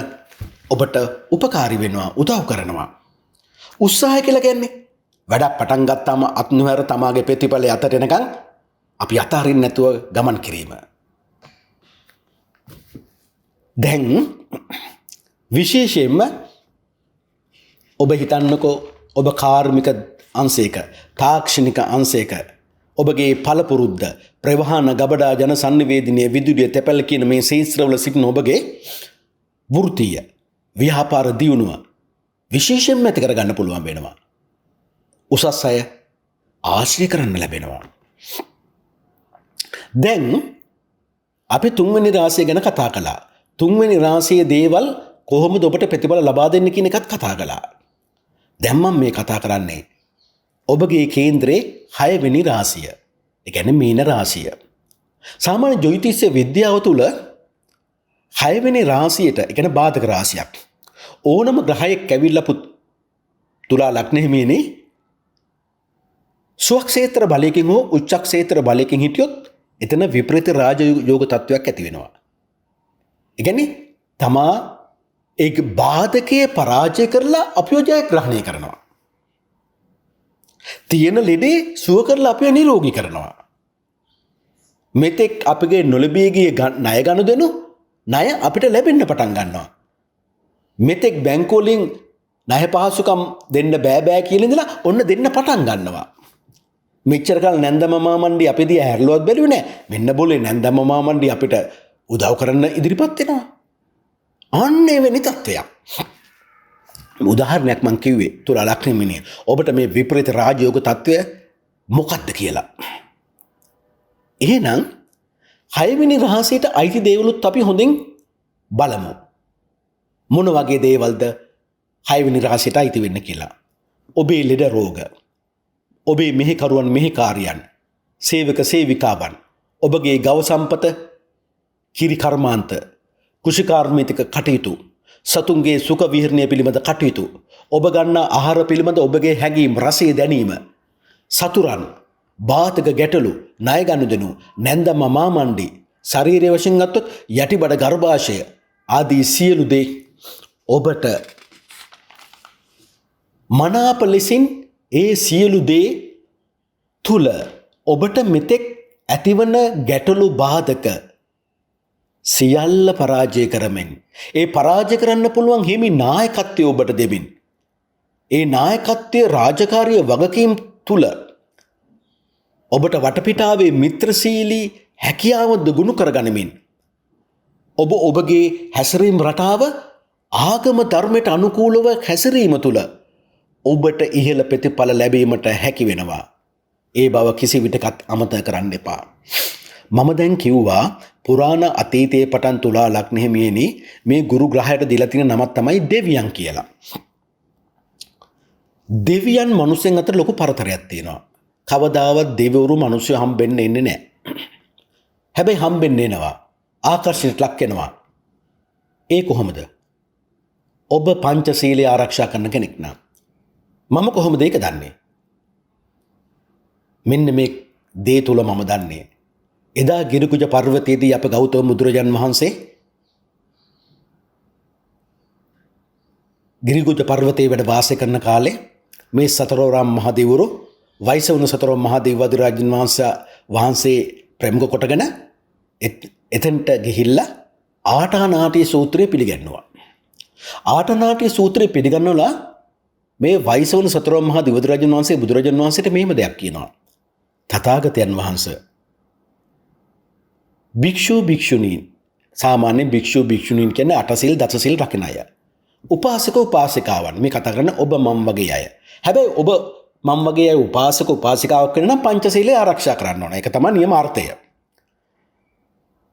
A: ඔබට උපකාරී වෙනවා, උදව් කරනවා. උත්සාහය කියලා කියන්නේ වැඩක් පටන් ගත්තාම අත්නුහැර තමාගේ ප්‍රතිඵලය අතට එනකන් අපි අතාරින්න නැතුව ගමන් කිරීම. දැන් විශේෂයෙන්ම ඔබ හිතන්නකෝ ඔබ කාර්මික අංශයක තාක්ෂණික අංශයක ඔබගේ පළපුරුද්ද ප්‍රවාහන ගබඩා ජන සංනිවේදනය විදුලිය තැපැල් කියන මේ ශේත්‍රවල සිටින ඔබගේ වෘත්තීය ව්‍යාපාර දියුණුව විශේෂයෙන්ම ඇති කරගන්න පුළුවන් වෙනවා. උසස් අය ආශ්‍රය කරන්න ලැබෙනවා. දැන් අපි තුන්වෙනි රාශිය ගැන කතා කළා. තුන්වෙනි රාශියේ දේවල් කොහොමද ඔබට ප්‍රතිඵල ලබා දෙන්නේ කියන එකත් කතා කළා. දැන් මම මේ කතා කරන්නේ ඔබගේ කේන්ද්‍රයේ 6 වෙනි රාශිය. ඒ කියන්නේ මීන රාශිය. සාමාන්‍ය ජ්‍යොතිෂ විද්‍යාව තුළ 6 වෙනි රාශියට ඒ කියන්නේ බාධක රාශියක්. ඕනම ග්‍රහයෙක් ඇවිල්ලා තුලා ලග්නෙ හිමිනේ ස්වක්ෂේත්‍ර බලයකින් හෝ උච්චක්ෂේත්‍ර බලයකින් හිටියොත් එතන විපරීත රාජ යෝග තත්වයක් ඇති වෙනවා. ඒ කියන්නේ තමා ඒ බාධකයේ පරාජය කරලා අපිව ජයග්‍රහණය කරනවා. තියෙන ලෙඩේ සුව කරලා අපිව නිරෝගී කරනවා. මෙතෙක් අපගේ නොලැබී ගිය ණය ගනුදෙනු ණය අපිට ලැබෙන්න පටන් ගන්නවා. මෙතෙක් බැංකුව වලින් ණය පහසුකම් දෙන්න බෑ කියලා ඉඳලා ඔන්න දෙන්න පටන් ගන්නවා. මෙච්චර කල් නැන්දම මාමණ්ඩි අපි දිහා හැරලුවත් බැලුවේ නෑ. මෙන්න બોලේ නැන්දම මාමණ්ඩි අපිට උදව් කරන්න ඉදිරිපත් වෙනවා. අන්නේ වෙනි තත්ත්වයක්. උදාහරණයක් මම කිව්වේ තුලා ලග්නෙ මිනිහ. ඔබට මේ විපරීත රාජයෝග තත්ත්වය මොකක්ද කියලා. එහෙනම් 6 වෙනි රහසියට අයිති දේවලුත් අපි හොඳින් බලමු. මොන වගේ දේවල්ද 6 වෙනි රහසියට අයිති වෙන්න කියලා. ඔබේ ලෙඩ රෝග, ඔබේ මෙහෙකරුවන් මෙහෙකාරියන්, සේවක සේවිකාවන්, ඔබගේ ගව සම්පත, කිරි කර්මාන්ත, කෘෂිකාර්මික කටයුතු, සතුන්ගේ සුඛ විහරණය පිළිබඳ කටයුතු, ඔබ ගන්නා ආහාර පිළිබඳ ඔබගේ හැඟීම් රසය දැනීම, සතුරන්, බාධක ගැටලු, ණය ගනුදෙනු, නැන්දම මාමණ්ඩි, ශාරීරික වශයෙන් ගත්තොත් යටිබඩ ගර්භාෂය ආදී සියලු දේ ඔබට මනාප ලෙසින් ඒ සියලු දේ තුල ඔබට මෙතෙක් ඇතිවන ගැටලු බාධක සියල්ල පරාජය කරමින් ඒ පරාජය කරන්න පුළුවන් හිමි නායකත්වය ඔබට දෙමින් ඒ නායකත්වයේ රාජකාරිය වගකීම් තුල ඔබට වටපිටාවේ මිත්‍රශීලී හැකියාව දුගුණ කරගනිමින් ඔබ ඔබගේ හැසිරීම් රටාව ආගම ධර්මයට අනුකූලව හැසිරීම තුල ඔබට ඉහළ ප්‍රතිඵල ලැබීමට හැකි වෙනවා. ඒ බව කිසි විටකත් අමතක කරන්න එපා. මම දැන් කිව්වා පුරාණ අතීතයේ පටන් තුලා ලග්නෙ හිමියනි මේ ගුරු ග්‍රහයට දීලා තියෙන නමක් තමයි දෙවියන් කියලා. දෙවියන් මිනිසෙන් අතර ලොකු පරතරයක් තියෙනවා. කවදාවත් දෙවිවරු මිනිස්සු හම්බෙන්න එන්නේ නැහැ. හැබැයි හම්බෙන්න එනවා. ආකර්ෂණයට ලක් වෙනවා. ඒ කොහොමද? ඔබ පංචශීලය ආරක්ෂා කරන කෙනෙක් නම් මම කොහොමද ඒක දන්නේ? මෙන්න මේ දේ තුල මම දන්නේ. එදා ගිරිකුජ පර්වතයේදී අප ගෞතම බුදුරජාන් වහන්සේ ගිරිකුජ පර්වතයේ වැඩ වාසය කරන කාලේ මේ සතරවරම් මහදේවරු වෛසවුන සතරවරම් මහදේව අධිරාජන් වහන්සේ ප්‍රමුඛ කොටගෙන එතෙන්ට ගිහිල්ලා ආටානාටිය සූත්‍රය පිළිගන්නවා. ආටානාටිය සූත්‍රය පිළිගන්නවලා මේ වෛසවුන සතරවරම් මහදේව අධිරාජන් වහන්සේ බුදුරජාන් වහන්සේට මෙහෙම දෙයක් කියනවා. තථාගතයන් වහන්සේ භික්ෂු භික්ෂුණීන් සාමාන්‍ය භික්ෂු භික්ෂුණීන් කියන්නේ අටසිල් දසසිල් රකින අය. උපාසක උපාසිකාවන් මේ කතා කරන ඔබ මම වගේ අය. හැබැයි ඔබ මම වගේ අය උපාසක උපාසිකාවක් වෙන නම් පංචශීලය ආරක්ෂා කරන්න ඕන. ඒක තමයි නියමාර්ථය.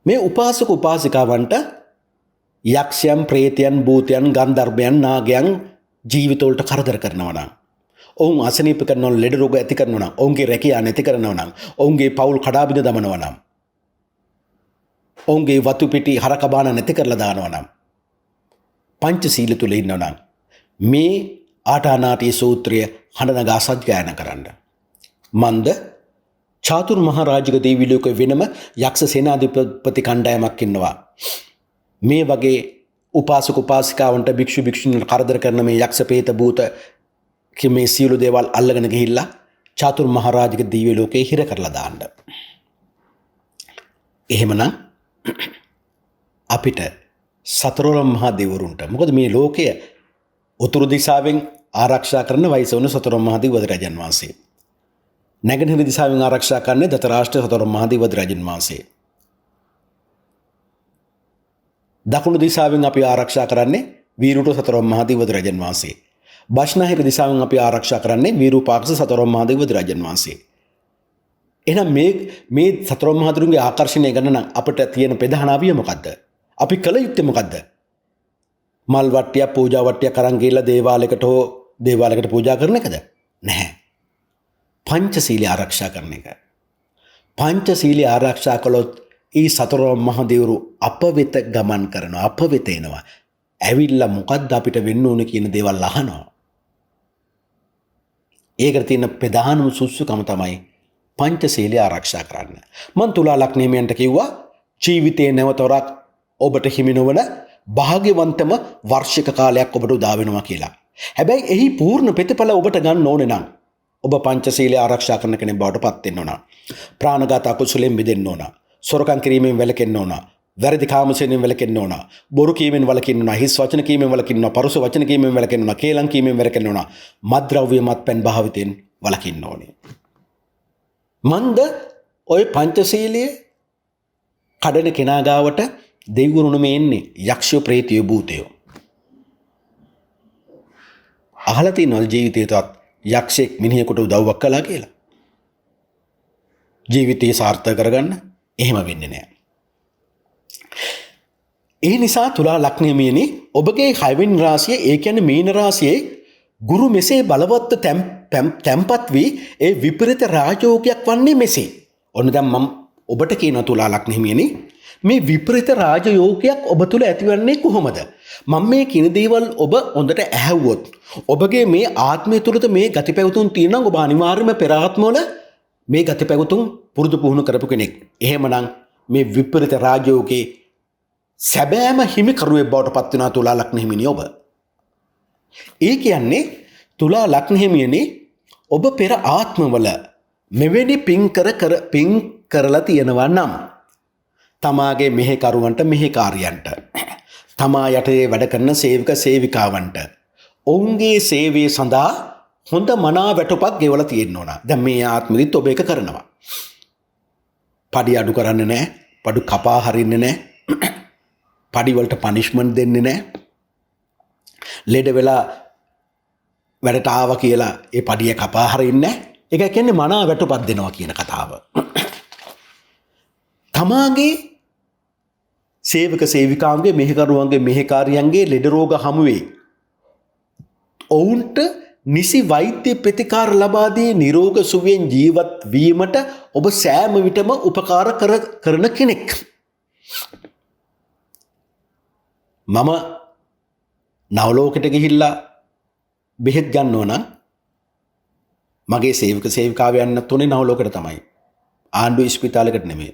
A: මේ උපාසක උපාසිකාවන්ට යක්ෂයන්, ප්‍රේතයන්, භූතයන්, ගන්ධර්වයන්, නාගයන් ජීවිතවලට කරදර කරනවා නම්, ඔවුන් අසනීප කරනවා, ලෙඩ රෝග ඇති කරනවා නම්, ඔවුන්ගේ රැකියාව නැති කරනවා නම්, ඔවුන්ගේ පවුල් කඩාබිඳ දමනවා නම්, ඔවුන්ගේ වතු පිටි හරකබාන නැති කරලා දානවා නම්, පංචශීල තුල ඉන්නවා නම් මේ ආටානාටි සූත්‍රය හඬ නගා සජ්ජායනා කරන්න. මන්ද චාතුරු මහරජික දේවි ලෝකේ වෙනම යක්ෂ සේනාධිපති කණ්ඩායමක් ඉන්නවා. මේ වගේ උපාසක උපාසිකාවන්ට භික්ෂු භික්ෂුණීන්ට කරදර කරන මේ යක්ෂ ප්‍රේත භූත මේ සියලු දේවල් අල්ලගෙන ගිහිල්ලා චාතුරු මහරජික දේවි ලෝකේ හිර කරලා දාන්න. එහෙමනම් අපිට සතරවරම් මහා දෙවරුන්ට මොකද මේ ලෝකය උතුරු දිසාවෙන් ආරක්ෂා කරන වයස වුණ සතරවරම් මහා දෙවිවරයන් වහන්සේ. නැගෙනහිර දිසාවෙන් ආරක්ෂා කරන්නේ දතරාෂ්ට්‍ර සතරවරම් මහා දෙවිවරයන් වහන්සේ. දකුණු දිසාවෙන් අපි ආරක්ෂා කරන්නේ වීරුට සතරවරම් මහා දෙවිවරයන් වහන්සේ. බස්නාහිර දිසාවෙන් අපි ආරක්ෂා කරන්නේ වීරූපාක්ෂ සතරවරම් මහා දෙවිවරයන් වහන්සේ. එහෙනම් මේ සතරවරම් මහා දෙවිවරුන්ගේ ආකර්ෂණය ගන්න නම් අපිට තියෙන ප්‍රධාන අවිය මොකද්ද? අපි කළ යුත්තේ මොකද්ද? මල් වට්ටිය පූජා වට්ටිය කරන් ගිහලා දේවාලයකට පූජා කරන එකද? නැහැ. පංචශීලී ආරක්ෂා කරන එක. පංචශීලී ආරක්ෂා කළොත් ඒ සතරවරම් මහා දෙවිවරු අප වෙත ගමන් කරනවා, අප වෙත එනවා. ඇවිල්ලා මොකද්ද අපිට වෙන්න ඕනේ කියන දේවල් අහනවා. ඒකට තියෙන ප්‍රධානම සුසුකම තමයි පංචශීලී ආරක්ෂා කරන්න. මන් තුලා ලග්නයන්ට කිව්වා ජීවිතේ නැවතොරක් ඔබට හිමි නොවන භාග්‍යවන්තම වර්ෂික කාලයක් ඔබට උදා වෙනවා කියලා. හැබැයි එහි පූර්ණ ප්‍රතිඵල ඔබට ගන්න ඕනේ නම් ඔබ පංචශීලී ආරක්ෂා කරන කෙනෙක් බවට පත් වෙන්න ඕන. ප්‍රාණඝාත අකුසලෙන් මිදෙන්න ඕන. සොරකම් කිරීමෙන් වැළකෙන්න ඕන. වැරදි කාමසයෙන් වැළකෙන්න ඕන. බොරු කීමෙන් වැළකෙන්න ඕන. හිස් වචන කීමෙන් වැළකෙන්න ඕන. පරුස වචන කීමෙන් වැළකෙන්න ඕන. කේලම් කීමෙන් වැළකෙන්න ඕන. මත්ද්‍රව්‍ය මත්පැන් භාවිතයෙන් වැළකින්න ඕනේ. මන්ද ඔය පංචශීලයේ කඩන කෙනා ගාවට දෙවිවරුන් මේ එන්නේ යක්ෂයෝ ප්‍රේතයෝ භූතයෝ. අහලා තියෙනවද ජීවිතේටවත් යක්ෂයෙක් මිනිහෙකුට උදව්වක් කළා කියලා? ජීවිතේ සාර්ථක කරගන්න එහෙම වෙන්නේ නැහැ. ඒ නිසා තුලා ලග්නයේමනේ ඔබගේ 6 වෙනි රාශිය ඒ කියන්නේ මීන රාශියේ ගුරු මෙසේ බලවත් තැම්පත් වී ඒ විපරීත රාජයෝගයක් වන්නේ මෙසේ. ඔන්න දැන් මම ඔබට කියන තුලා ලග්නයේමනේ මේ විපරීත රාජයෝගයක් ඔබ තුල ඇතිවන්නේ කොහොමද? මම මේ කියන දේවල් ඔබ හොඳට ඇහුවොත් ඔබගේ මේ ආත්මය තුළද මේ ගති පැවතුම් තියෙනවා. ඔබ අනිවාර්යයෙන්ම පෙර ආත්මවල මේ ගති පැවතුම් පුරුදු පුහුණු කරපු කෙනෙක්. එහෙමනම් මේ විපරීත රාජයෝගේ සැබෑම හිමිකරුවෙක් බවට පත් වෙනවා තුලා ලග්න හිමිනිය ඔබ. ඒ කියන්නේ තුලා ලග්න හිමියනේ ඔබ පෙර ආත්මවල මෙවැනි පින් කරලා තියෙනවා නම් තමාගේ මෙහෙකරුවන්ට මෙහෙකාරියන්ට තමා යටතේ වැඩ කරන සේවක සේවිකාවන්ට ඔවුන්ගේ සේවය සඳහා හොඳ මනා වැටුපක් ගෙවලා තියෙන්න ඕන. දැන් මේ ආත්මෙදිත් ඔබ ඒක කරනවා. පඩි අඩු කරන්නේ නැහැ, පඩු කපා හරින්නේ නැහැ, පඩි වලට පනිෂ්මන්ට් දෙන්නේ නැහැ. ලෙඩ වෙලා වැඩට ආවා කියලා ඒ පඩිය කපා හරින්නේ නැහැ. ඒක කියන්නේ මනා වැටුපක් දෙනවා කියන කතාව. තමාගේ සේවක සේවිකාවන්ගේ මෙහෙකරුවන්ගේ මෙහෙකාරියන්ගේ ලෙඩ රෝග හමුවේ ඔවුන්ට නිසි වෛද්‍ය ප්‍රතිකාර ලබා දී නිරෝග සුවයෙන් ජීවත් වීමට ඔබ සෑම විටම උපකාර කරන කෙනෙක්. මම නවලෝකෙට ගිහිල්ලා බෙහෙත් ගන්නව නම් මගේ සේවක සේවිකාවයන් තුනේ නවලෝකෙට තමයි. ආණ්ඩු ස්පිතාලයකට නෙමෙයි.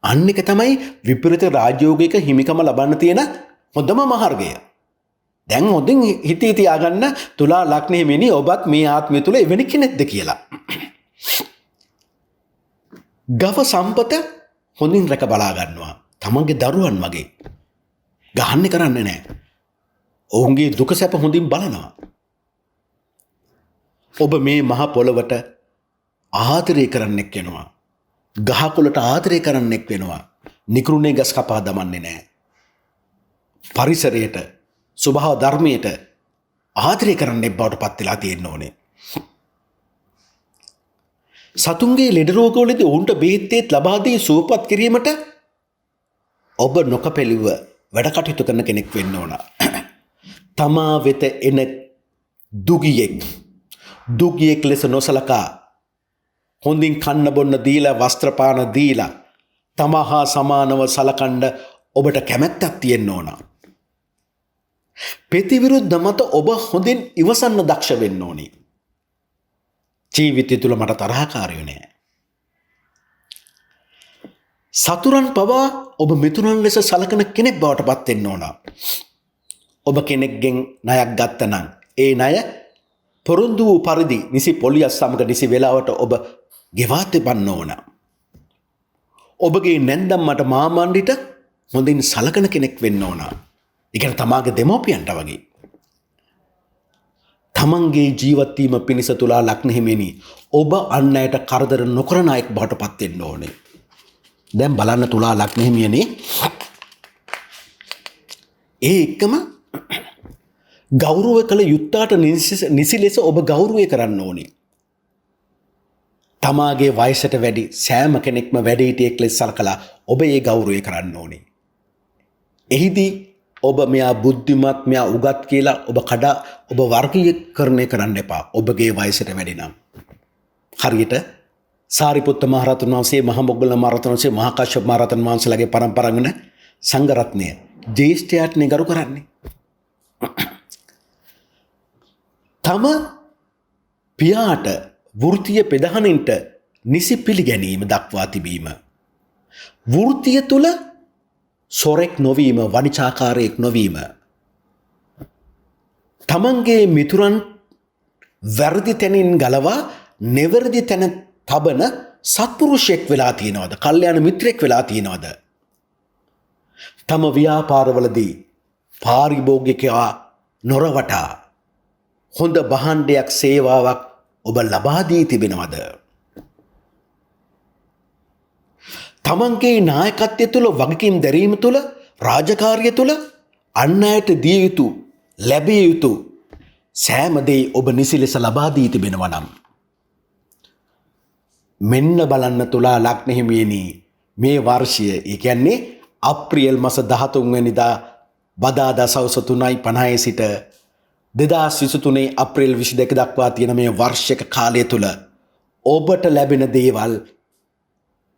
A: අන්න එක තමයි විපරීත රාජ්‍යෝගයක හිමිකම ලබන්න තියෙන හොඳම මාර්ගය. දැන් හොඳින් හිතේ තියාගන්න තුලා ලග්න හිමිනි ඔබත් මේ ආත්මය තුල එවැනි කෙනෙක්ද කියලා. ගව සම්පත හොඳින් රැක බලා ගන්නවා. තමන්ගේ දරුවන් වගේ. ගහන්නේ කරන්නේ නැහැ. ඔවුන්ගේ දුක සැප හොඳින් බලනවා. ඔබ මේ මහ පොළවට ආදරය කරන්නෙක් වෙනවා. ගහකොළට ආදරය කරන්නෙක් වෙනවා. නිකරුණේ ගස් කපා දමන්නේ නැහැ. පරිසරයට ස්වභාව ධර්මයට ආදරය කරන්නෙක් බවට පත් වෙලා තියෙන්න ඕනේ. සතුන්ගේ ලෙඩ රෝගවලදී ඔවුන්ට බෙහෙත් ලබා දී සුවපත් කිරීමට ඔබ නොකපැලිව වැඩ කටයුතු කරන කෙනෙක් වෙන්න ඕන. තමා වෙත එන දුගියෙක් ලෙස නොසලකා හොඳින් කන්න බොන්න දීලා වස්ත්‍රපාන දීලා තමා හා සමානව සලකන්න ඔබට කැමැත්තක් තියෙන්න ඕන. ප්‍රතිවිරුද්ධ මත ඔබ හොඳින් ඉවසන්න දක්ෂ වෙන්න ඕනි. ජීවිතය තුළ මට තරහකාරයෝ නෑ. සතුරන් පවා ඔබ මිතුරන් ලෙස සලකන කෙනෙක් බවට පත් වෙන්න ඕන. ඔබ කෙනෙක්ගෙන් ණයක් ගත්තනම් ඒ ණය පොරොන්දු වූ පරිදි නිසි පොලියස් සමග නිසි වේලාවට ඔබ ගෙවා තිබන්න ඕන. ඔබගේ නැන්දම්මට මාමණ්ඩිට හොඳින් සලකන කෙනෙක් වෙන්න ඕන. ඒ කියන්නේ තමාගේ දෙමව්පියන්ට වගේ. තමන්ගේ ජීවත් වීම පිණිස තුලා ලග්න හිමියනි ඔබ අන් අයට කරදර නොකරන අයෙක් බවට පත් වෙන්න ඕනේ. දැන් බලන්න තුලා ලග්න හිමියනි ඒ එක්කම ගෞරව කළ යුත්තාට නිසි ලෙස ඔබ ගෞරවය කරන්න ඕනේ. තමාගේ වයසට වැඩි සෑම කෙනෙක්ම වැඩිහිටියෙක් ලෙස සලකලා ඔබ ඒ ගෞරවය කරන්න ඕනේ. එහිදී ඔබ මෙයා බුද්ධිමත් මෙයා උගත් කියලා ඔබ වර්ගීකරණය කරන්න එපා. ඔබගේ වයසට වැඩි නම්. හරියට සාරිපුත්ත මහ රහතන් වහන්සේ මහ මොග්ගල්ලාන මහ රහතන් වහන්සේ මහා කාශ්‍යප මහ රහතන් වහන්සේලාගේ පරම්පරාවගෙන සංඝ රත්නය ජේෂ්ඨයාටනේ ගරු කරන්නේ. තම පියාට වෘත්තීය පෙදහනින්ට නිසි පිළිගැනීම දක්වා තිබීම. වෘත්තීය තුල සොරෙක් නොවීම, වනිචාකාරයෙක් නොවීම. තමන්ගේ මිතුරන් වැරදි තැනින් ගලවා නිවැරදි තැන තබන සත්පුරුෂයෙක් වෙලා තියෙනවද? කල්යාණ මිත්‍රයෙක් වෙලා තියෙනවද? තම ව්‍යාපාරවලදී පාරිභෝගිකයා නොරවටා හොඳ භාණ්ඩයක් සේවාවක් ඔබ ලබා දී තිබෙනවද? තමන්ගේ නායකත්වය තුළ වගකීම් දැරීම තුළ රාජකාරිය තුළ අන් අයට දිය යුතු ලැබිය යුතු සෑම දේ ඔබ නිසි ලෙස ලබා දී තිබෙනවා නම් මෙන්න බලන්න තුලා ලග්න හිමියනි මේ වර්ෂය ඒ කියන්නේ අප්‍රේල් මාස 13 වෙනිදා බදාදා සවස් 3:50 සිට 2023 අප්‍රේල් 22 දක්වා තියෙන මේ වර්ෂයක කාලය තුල ඔබට ලැබෙන දේවල්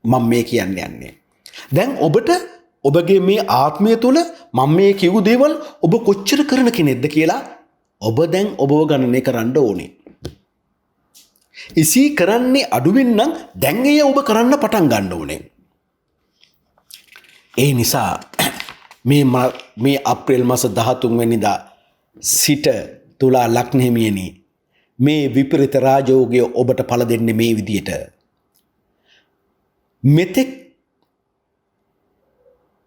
A: මම මේ කියන්න යන්නේ. දැන් ඔබට ඔබගේ මේ ආත්මය තුල මම මේ කියු දේවල් ඔබ කොච්චර කරන කෙනෙක්ද කියලා ඔබ දැන් ඔබව ගණනය කරන්න ඕනේ. ඉසි කරන්නේ අඩුවෙන් නම් දැන් එය ඔබ කරන්න පටන් ගන්න ඕනේ. ඒ නිසා මේ අප්‍රේල් මාස 13 වෙනිදා සිට තුලා ලග්න හිමියනි මේ විපරිත රාජෝගය ඔබට පළ දෙන්නේ මේ විදියට. මෙතෙක්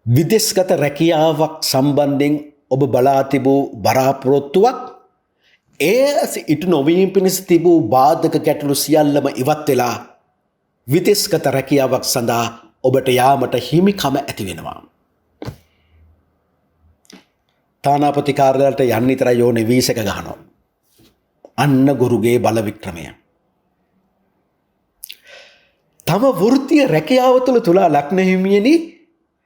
A: විදේශගත රැකියාවක් සම්බන්ධයෙන් ඔබ බලා තිබූ බලාපොරොත්තුවක් ඉටු නොවීම පිණිස තිබූ බාධක ගැටලු සියල්ලම ඉවත් වෙලා විදේශගත රැකියාවක් සඳහා ඔබට යාමට හිමිකම ඇති වෙනවා. තානාපති කාර්යාලයට යන්න විතරයි ඕනේ වීසා එක ගහනවා. අන්න ගුරුගේ බල වික්‍රමය. තම වෘත්තීය රැකියාව තුළ තුලා ලග්න හිමියනි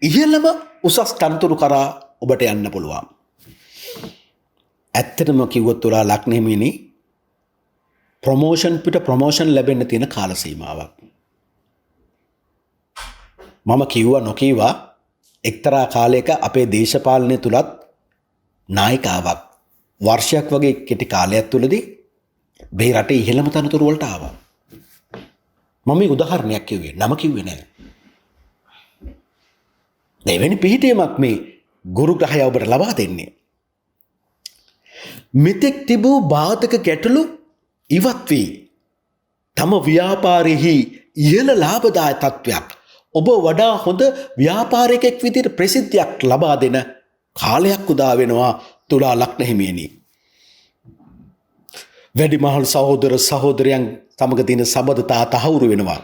A: ඉහළම උසස් තනතුරු කරා ඔබට යන්න පුළුවන්. ඇත්තටම කිව්වොත් තුලා ලග්න හිමියනි ප්‍රොමෝෂන් පිට ප්‍රොමෝෂන් ලැබෙන්න තියෙන කාල සීමාවක්. මම කිව්වා නොකියවා එක්තරා කාලයක අපේ දේශපාලනය තුලත් නායිකාවක් වර්ෂයක් වගේ කෙටි කාලයක් තුලදී මේ රටේ ඉහළම තනතුරු වලට ආවා. මම මේ උදාහරණයක් කිව්වේ නම කිව්වේ නෑ. දෙවෙනි පිහිටීමක් මේ ගුරු ග්‍රහය ඔබට ලබා දෙන්නේ. මෙතෙක් තිබූ බාධක ගැටලු ඉවත් වී තම ව්‍යාපාරෙහි ඉහළ ලාභදායක තත්වයක් ඔබ වඩා හොඳ ව්‍යාපාරිකයෙක් විදිහට ප්‍රසිද්ධියක් ලබා දෙන කාලයක් උදා වෙනවා තුලා ලග්න හිමියනි. වැඩිමහල් සහෝදර සහෝදරයන් සමග තියෙන සබඳතා තහවුරු වෙනවා.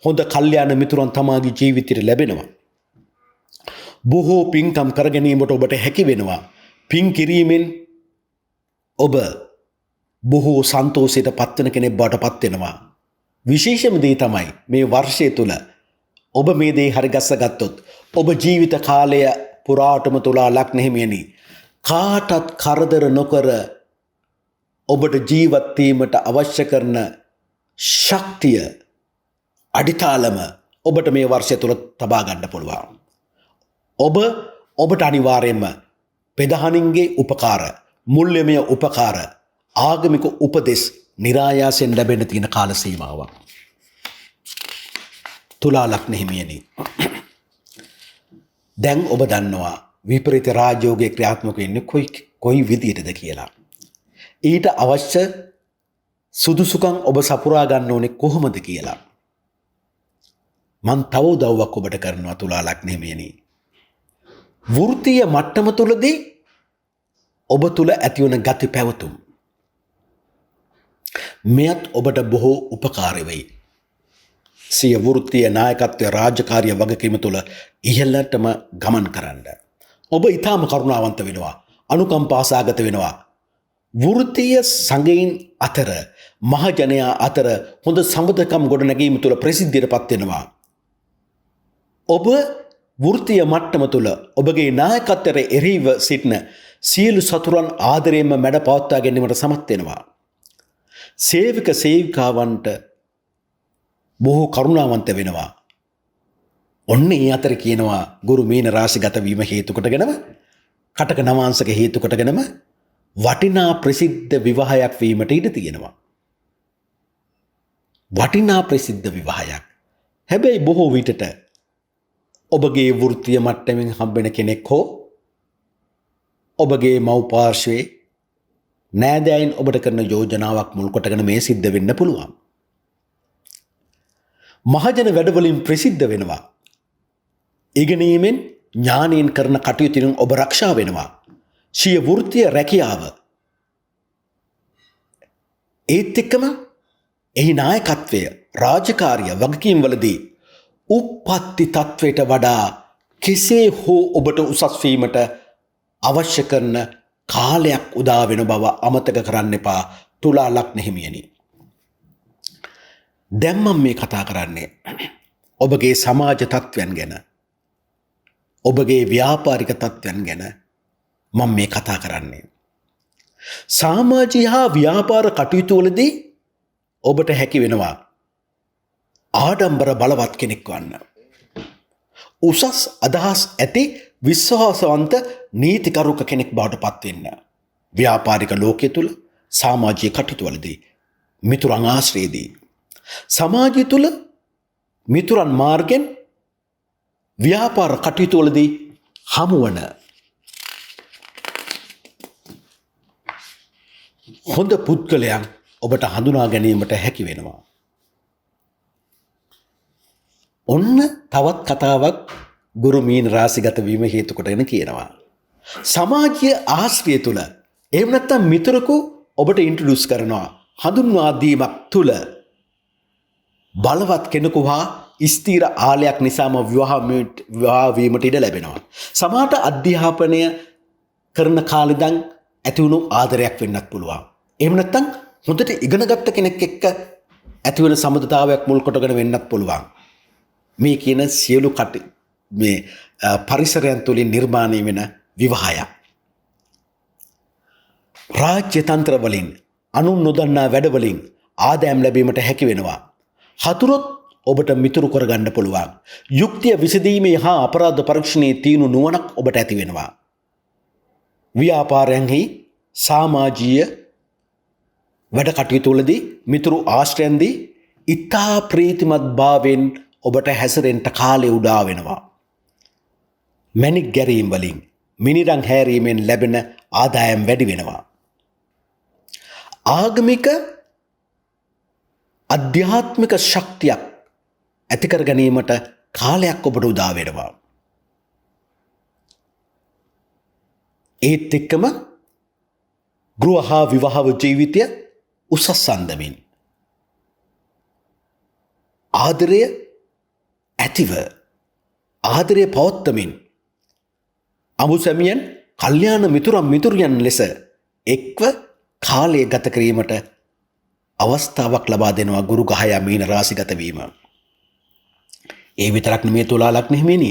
A: හොඳ කල්යාණ මිතුරන් තමාගේ ජීවිතයට ලැබෙනවා. බොහෝ පින්කම් කර ගැනීමට ඔබට හැකි වෙනවා. පින් කිරීමෙන් ඔබ බොහෝ සන්තෝෂයට පත්වන කෙනෙක් බවට පත් වෙනවා. විශේෂම දේ තමයි මේ වර්ෂය තුල ඔබ මේ දේ හරිගස්ස ගත්තොත් ඔබ ජීවිත කාලය පුරාටම තුලා ලග්න හිමියනි කාටත් කරදර නොකර ඔබට ජීවත් වීමට අවශ්‍ය කරන ශක්තිය අඩිතාලම ඔබට මේ වර්ෂය තුල තබා ගන්න පුළුවන්. ඔබට අනිවාර්යයෙන්ම පෙදහනින්ගේ උපකාර, මුල්‍යමය උපකාර, ආගමික උපදෙස් નિરાයාසයෙන් ලැබෙන්න තියෙන කාල සීමාවක්. තුලා ලග්න හිමියනි දැන් ඔබ දන්නවා විපරීත රාජ්‍යෝගයේ ක්‍රියාත්මක වෙන්නේ කොයි විදියටද කියලා. ඊට අවශ්‍ය සුදුසුකම් ඔබ සපුරා ගන්න ඕනේ කොහොමද කියලා. මං තව උදව්වක් ඔබට කරනවා තුලා ලග්න හිමියනි. වෘත්තීය මට්ටම තුලදී ඔබ තුල ඇතිවන ගති පැවතුම් මෙයත් ඔබට බොහෝ උපකාරී වෙයි. සිය වෘත්තීය නායකත්වය රාජකාරිය වගකීම තුල ඉහළටම ගමන් කරන්න. ඔබ ඊටාම කරුණාවන්ත වෙනවා. අනුකම්පාසාගත වෙනවා. වෘත්තීය සංගීන් අතර මහජනයා අතර හොඳ සම්බන්ධකම් ගොඩනැගීම තුළ ප්‍රසිද්ධියටපත් වෙනවා. ඔබ වෘත්තීය මට්ටම තුළ ඔබගේ නායකත්වයට එරෙහිව සිටින සියලු සතුරන් ආදරයෙන්ම මැඩ පවත්වා ගැනීමට සමත් වෙනවා. සේවක සේවිකාවන්ට බොහෝ කරුණාවන්ත වෙනවා. ඔන්න ඒ අතර කියනවා ගුරු මීන රාශිගත වීම හේතු කොටගෙනම කටක නවාංශක හේතු කොටගෙනම වටිනා ප්‍රසිද්ධ විවාහයක් වීමට ඉඩ තියෙනවා. වටිනා ප්‍රසිද්ධ විවාහයක්. හැබැයි බොහෝ විටට ඔබගේ වෘත්තීය මට්ටමින් හම්බෙන කෙනෙක් හෝ ඔබගේ මව් පාර්ශ්වයේ නෑදෑයින් ඔබට කරන යෝජනාවක් මුල් කොටගෙන මේ සිද්ධ වෙන්න පුළුවන්. මහජන වැඩවලින් ප්‍රසිද්ධ වෙනවා. ඉගෙනීමෙන් ඥානයෙන් කරන කටයුතුෙන් ඔබ රක්ෂා වෙනවා. සිය වෘත්තීය රැකියාව ඒත් එක්කම එහි නායකත්වය රාජකාරිය වගකීම් වලදී උප්පත්ති තත්වයට වඩා කෙසේ හෝ ඔබට උසස් වීමට අවශ්‍ය කරන කාලයක් උදා වෙන බව අමතක කරන්න එපා තුලා ලග්න හිමියනි. දැන් මම මේ කතා කරන්නේ ඔබගේ සමාජ තත්ත්වයන් ගැන. ඔබගේ ව්‍යාපාරික තත්ත්වයන් ගැන මම මේ කතා කරන්නේ. සමාජීය හා ව්‍යාපාර කටයුතු වලදී ඔබට හැකි වෙනවා ආඩම්බර බලවත් කෙනෙක් වන්න. උසස් අදහස් ඇති විශ්වාසවන්ත නීතිකරුක කෙනෙක් බවට පත් වෙන්න. ව්‍යාපාරික ලෝකයේ තුල සමාජීය කටයුතු වලදී මිතුරන් ආශ්‍රයේදී සමාජය තුල මිතුරන් මාර්ගෙන් ව්‍යාපාර කටයුතු වලදී හමුවන හොඳ පුද්ගලයන් ඔබට හඳුනා ගැනීමට හැකි වෙනවා. ඔන්න තවත් කතාවක් ගුරු මීන රාශිගත වීම හේතු කොටගෙන කියනවා. සමාජීය ආශ්‍රය තුල එහෙම නැත්නම් මිතුරකු ඔබට ඉන්ට්‍රොඩියුස් කරනවා. හඳුන්වා දීමක් තුල බලවත් කෙනෙකු හා ස්ථීර ආලයක් නිසාම විවාහ වීමට ඉඩ ලැබෙනවා. සමහරට අධ්‍යාපනය කරන කාලෙදන් ඇතිවුණු ආදරයක් වෙන්නත් පුළුවන්. එහෙම නැත්නම් හොඳට ඉගෙනගත්ත කෙනෙක් එක්ක ඇතිවන සම්බන්ධතාවයක් මුල් කොටගෙන වෙන්නත් පුළුවන්. මේ කියන සියලු මේ පරිසරයන් තුළින් නිර්මාණය වෙන විවාහයක්. රාජ්‍ය තන්ත්‍ර වලින් අනුන් නොදන්නා වැඩ වලින් ආදායම් ලැබීමට හැකි වෙනවා. හතුරොත් ඔබට මිතුරු කරගන්න පුළුවන්. යුක්තිය විසඳීමේ හා අපරාධ පරීක්ෂණයේ තීනු නුවණක් ඔබට ඇති වෙනවා. ව්‍යාපාරයන්හි සමාජීය වැඩ කටයුතු වලදී මිතුරු ආශ්‍රයන්දී ඉතා ප්‍රීතිමත් භාවයෙන් ඔබට හැසිරෙන්න කාලය උදා වෙනවා. මැණික් ගැරීම් වලින් මිනිරන් හැරීමෙන් ලැබෙන ආදායම් වැඩි වෙනවා. ආගමික අධ්‍යාත්මික ශක්තියක් ඇති කර ගැනීමට කාලයක් ඔබට උදා වෙනවා. ඒත් එක්කම ගෘහ හා විවාහ ජීවිතය උසස් අන්දමින් ආදරය ඇතිව ආදරය පවත්වමින් අමුසැමියන් කල්යාණ මිතුරියන් ලෙස එක්ව කාලය ගත කිරීමට අවස්ථාවක් ලබා දෙනවා ගුරු ගහයා මීන රාශිගත වීම. ඒ විතරක් නෙමෙයි තුලා ලග්න හිමියනි.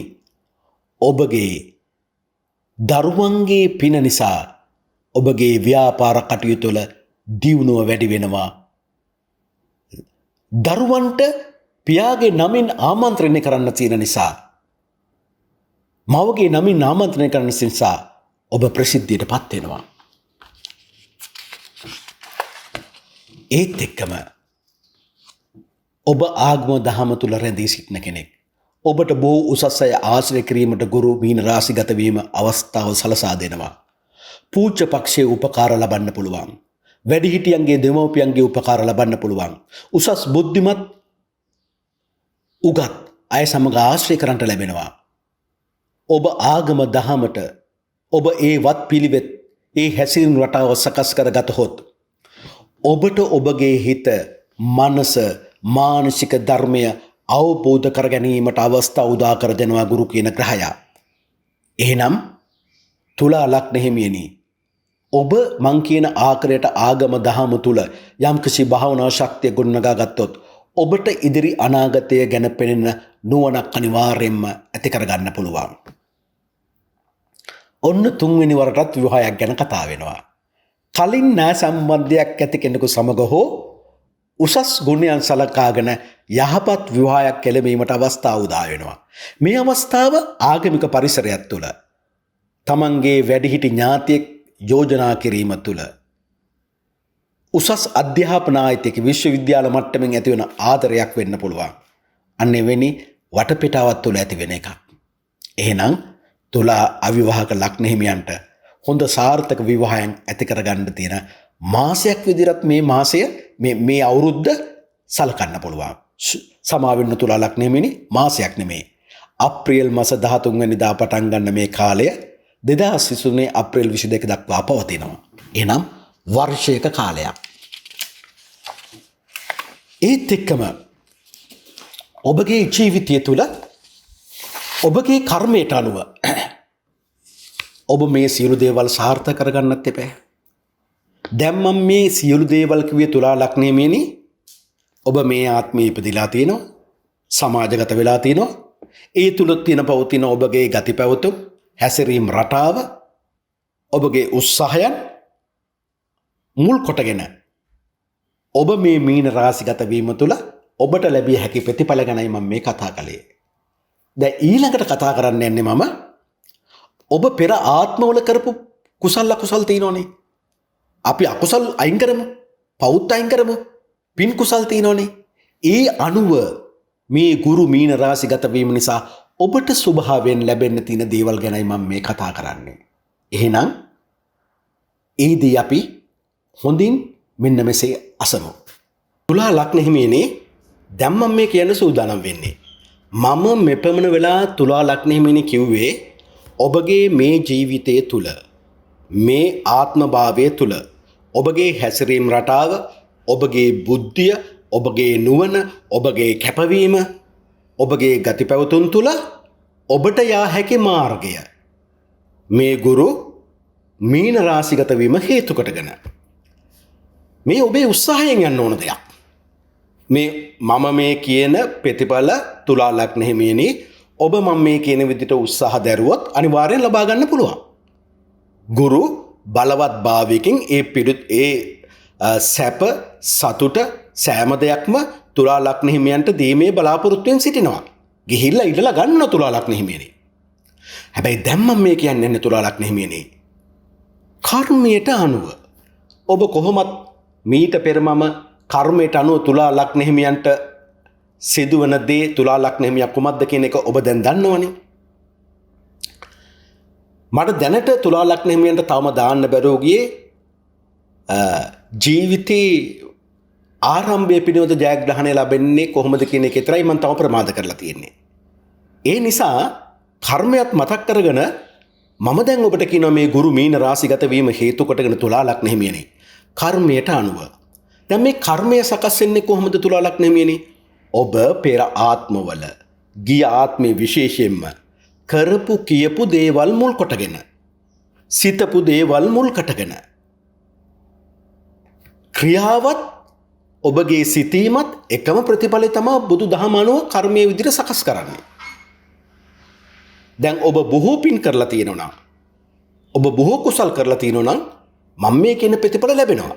A: ඔබගේ දරුවන්ගේ පින නිසා ඔබගේ ව්‍යාපාර කටයුතු වල දියුණුව වැඩි වෙනවා. දරුවන්ට පියාගේ නමින් ආමන්ත්‍රණය කරන්න තියෙන නිසා මවගේ නමින් ආමන්ත්‍රණය කරන නිසා ඔබ ප්‍රසිද්ධියට පත් වෙනවා. ඒත් එක්කම ඔබ ආගම දහම තුල රැඳී සිටින කෙනෙක්. ඔබට බොහෝ උසස් අය ආශ්‍රය කිරීමට ගුරු මීන රාශිගත වීම අවස්ථාව සලසා දෙනවා. පූජ්‍ය පක්ෂයේ උපකාර ලබන්න පුළුවන්. වැඩිහිටියන්ගේ දෙමව්පියන්ගේ උපකාර ලබන්න පුළුවන්. උසස් බුද්ධිමත් උගත් අය සමග ආශ්‍රය කරන්නට ලැබෙනවා. ඔබ ආගම දහමට ඔබ ඒ වත් පිළිවෙත් ඒ හැසිරීම් රටාව සකස් කරගතහොත් ඔබට ඔබගේ හිත මනස මානසික ධර්මය අවබෝධ කර ගැනීමට අවස්ථාව උදා කර දෙනවා ගුරු කියන ග්‍රහයා. එහෙනම් තුලා ලග්න හිමියනි, ඔබ මං කියන ආකාරයට ආගම දහම තුල යම්කිසි භාවනා ශක්තිය ගොඩනගා ගත්තොත් ඔබට ඉදිරි අනාගතය ගැන පෙනෙන නුවණක් අනිවාර්යයෙන්ම ඇති කරගන්න පුළුවන්. ඔන්න තුන්වෙනි වරටත් විවාහයක් ගැන කතා වෙනවා. කලින් නෑ සම්බන්ධයක් ඇති කෙනෙකු සමග හෝ උසස් ගුණයන් සලකාගෙන යහපත් විවාහයක් කෙළවීමට අවස්ථාව උදා වෙනවා. මේ අවස්ථාව ආගමික පරිසරයක් තුළ තමන්ගේ වැඩිහිටි ඥාතියෙක් යෝජනා කිරීම තුළ උසස් අධ්‍යාපන ආයතනයක විශ්වවිද්‍යාල මට්ටමින් ඇතිවන ආදරයක් වෙන්න පුළුවන්. අන්න එවැනි වටපිටාවක් තුළ ඇති වෙන එකක්. එහෙනම් තුලා අවිවාහක ලග්න හිමියන්ට හොඳ සාර්ථක විවාහයන් ඇති කරගන්න තියෙන මාසයක් විදිහට මේ මාසය මේ අවුරුද්ද සලකන්න පුළුවන්. සමාවෙන්න තුලා ලග්න හිමියනි, මාසයක් නෙමෙයි. අප්‍රේල් මාස 13 වෙනිදා පටන් ගන්න මේ කාලය 2023 අප්‍රේල් 22 දක්වා පවතිනවා. එහෙනම් වර්ෂයක කාලයක්. ඒත් එක්කම ඔබගේ ජීවිතය තුළ ඔබගේ කර්මයට අනුව ඔබ මේ සියලු දේවල් සාර්ථක කරගන්නත් එපා. දැන් මම මේ සියලු දේවල් කිව්වේ තුලා ලග්න හිමියනි, ඔබ මේ ආත්මේ ඉපදිලා තිනවා, සමාජගත වෙලා තිනවා. ඒ තුල තියෙන පවතින ඔබගේ ගති පැවතුම්, හැසිරීම් රටාව, ඔබගේ උත්සාහයන් මුල් කොටගෙන ඔබ මේ මීන රාශිගත වීම තුළ ඔබට ලැබිය හැකි ප්‍රතිඵල ගැනයි මම මේ කතා කළේ. දැන් ඊළඟට කතා කරන්න යන්නේ මම ඔබ පෙර ආත්මවල කරපු කුසල අකුසල් තියෙනෝනේ. අපි අකුසල් අයින් කරමු, පවුත් අයින් කරමු, පින් කුසල් තියෙනෝනේ. ඒ අනුව මේ ගුරු මීන රාශිගත වීම නිසා ඔබට ස්වභාවයෙන් ලැබෙන්න තියෙන දේවල් ගැනයි මම මේ කතා කරන්නේ. එහෙනම් ඒදී අපි හොඳින් මෙන්න මෙසේ අසමු. තුලා ලග්න හිමියනි, දැන් මම මේ කියන්න සූදානම් වෙන්නේ. මම මෙපමණ වෙලා තුලා ලග්න හිමියනි කිව්වේ ඔබගේ මේ ජීවිතය තුල, මේ ආත්මභාවය තුල ඔබගේ හැසිරීම් රටාව, ඔබගේ බුද්ධිය, ඔබගේ නුවණ, ඔබගේ කැපවීම, ඔබගේ ගති පැවතුම් තුල ඔබට යා හැකි මාර්ගය මේ ගුරු මීන රාශිගත වීම හේතු කොටගෙන මේ ඔබේ උත්සාහයෙන් යන්න ඕන දෙයක්. මේ මම මේ කියන ප්‍රතිඵල තුලා ලග්න හිමියනි, ඔබ මම මේ කියන විදිහට උත්සාහ දැරුවොත් අනිවාර්යෙන් ලබා ගන්න පුළුවන්. ගුරු බලවත් භාවයකින් ඒ සැප සතුට සෑම දෙයක්ම තුලා ලග්න හිමියන්ට දීමේ බලාපොරොත්තුවෙන් සිටිනවා. ගිහිල්ලා ඉඳලා ගන්න තුලා ලග්න හිමියනි. හැබැයි දැන් මම මේ කියන්නේ තුලා ලග්න හිමියනි, කර්මයට අනුව ඔබ කොහොමත් මීට පෙර මම කර්මයට අනුව තුලා ලග්න හිමියන්ට සිදුවන දේ තුලා ලග්න හිමියා කුමක්ද කියන එක ඔබ දැන් දන්නවනේ. මට දැනට තුලා ලග්න හිමියන්ට තවම දාන්න බැරුව ගියේ ජීවිතේ ආරම්භයේ පිළිවෙත ජයග්‍රහණය ලැබෙන්නේ කොහොමද කියන එක විතරයි මම තව ප්‍රමාද කරලා තියෙන්නේ. ඒ නිසා කර්මයක් මතක් කරගෙන මම දැන් ඔබට කියනවා මේ ගුරු මීන රාශිගත වීම හේතු කොටගෙන තුලා ලග්න හිමියනි, කර්මයට අනුව. දැන් මේ කර්මය සකස් වෙන්නේ කොහොමද තුලා ලග්න හිමියනි? ඔබ පෙර ආත්මවල ගිය ආත්මේ විශේෂයෙන්ම කරපු කියපු දේවල් මුල් කොටගෙන, සිතපු දේවල් මුල් කොටගෙන ක්‍රියාවත් ඔබගේ සිතීමත් එකම ප්‍රතිඵලය තමයි බුදු දහම අනුව කර්මයේ විදිහට සකස් කරන්නේ. දැන් ඔබ බොහෝ පින් කරලා තියෙනවා නම්, ඔබ බොහෝ කුසල් කරලා තියෙනවා නම් මම මේ කියන ප්‍රතිඵල ලැබෙනවා.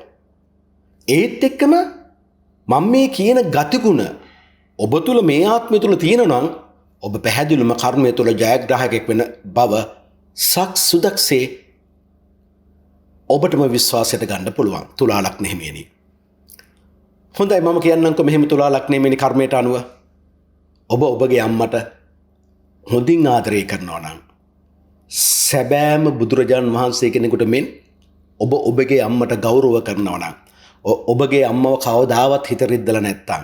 A: ඒත් එක්කම මම මේ කියන ගතිගුණ ඔබ තුල මේ ආත්මය තුල තියෙනවා නම් ඔබ පැහැදිලිවම කර්මය තුල ජයග්‍රාහකයෙක් වෙන බව සක්සුදක්සේ ඔබටම විශ්වාසයට ගන්න පුළුවන් තුලා ලග්න හිමියනි. හොඳයි, මම කියන්නම්කො මෙහෙම තුලා ලග්න හිමියනි, කර්මයට අනුව ඔබ ඔබගේ අම්මට හොඳින් ආදරය කරනවා නම්, සැබෑම බුදුරජාණන් වහන්සේ කෙනෙකුට මෙන් ඔබ ඔබගේ අම්මට ගෞරව කරනවා නම්, ඔබගේ අම්මව කවදාවත් හිත රිද්දලා නැත්තම්,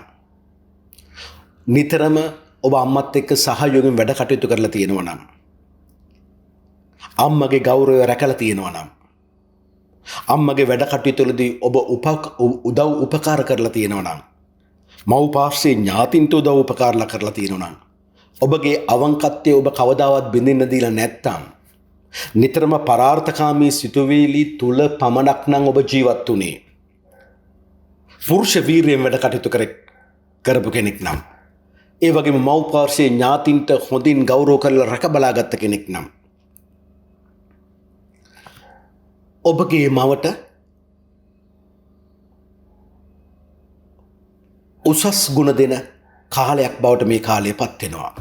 A: නිතරම ඔබ අම්මත් එක්ක සහයෝගයෙන් වැඩ කටයුතු කරලා තියෙනවා නම්, අම්මගේ ගෞරවය රැකලා තියෙනවා නම්, අම්මගේ වැඩ කටයුතුවලදී ඔබ උදව් උපකාර කරලා තියෙනවා නම්, මව් පාර්ශ්වයේ ඥාතින්ට උදව් උපකාර කරලා තියෙනවා නම්, ඔබගේ අවංකත්වය ඔබ කවදාවත් බිඳින්න දීලා නැත්නම්, නිතරම පරාර්ථකාමී සිතුවිලි තුල පමණක් නම් ඔබ ජීවත් වුණේ, පුරුෂ වීරියෙන් වැඩ කටයුතු කරපු කෙනෙක් නම්, ඒ වගේම මව් පාර්ශ්වයේ ඥාතින්ට හොඳින් ගෞරව කරලා රැක බලාගත්ත කෙනෙක් නම්, ඔබගේ මවට උසස් ගුණ දෙන කාලයක් බවට මේ කාලය පත් වෙනවා.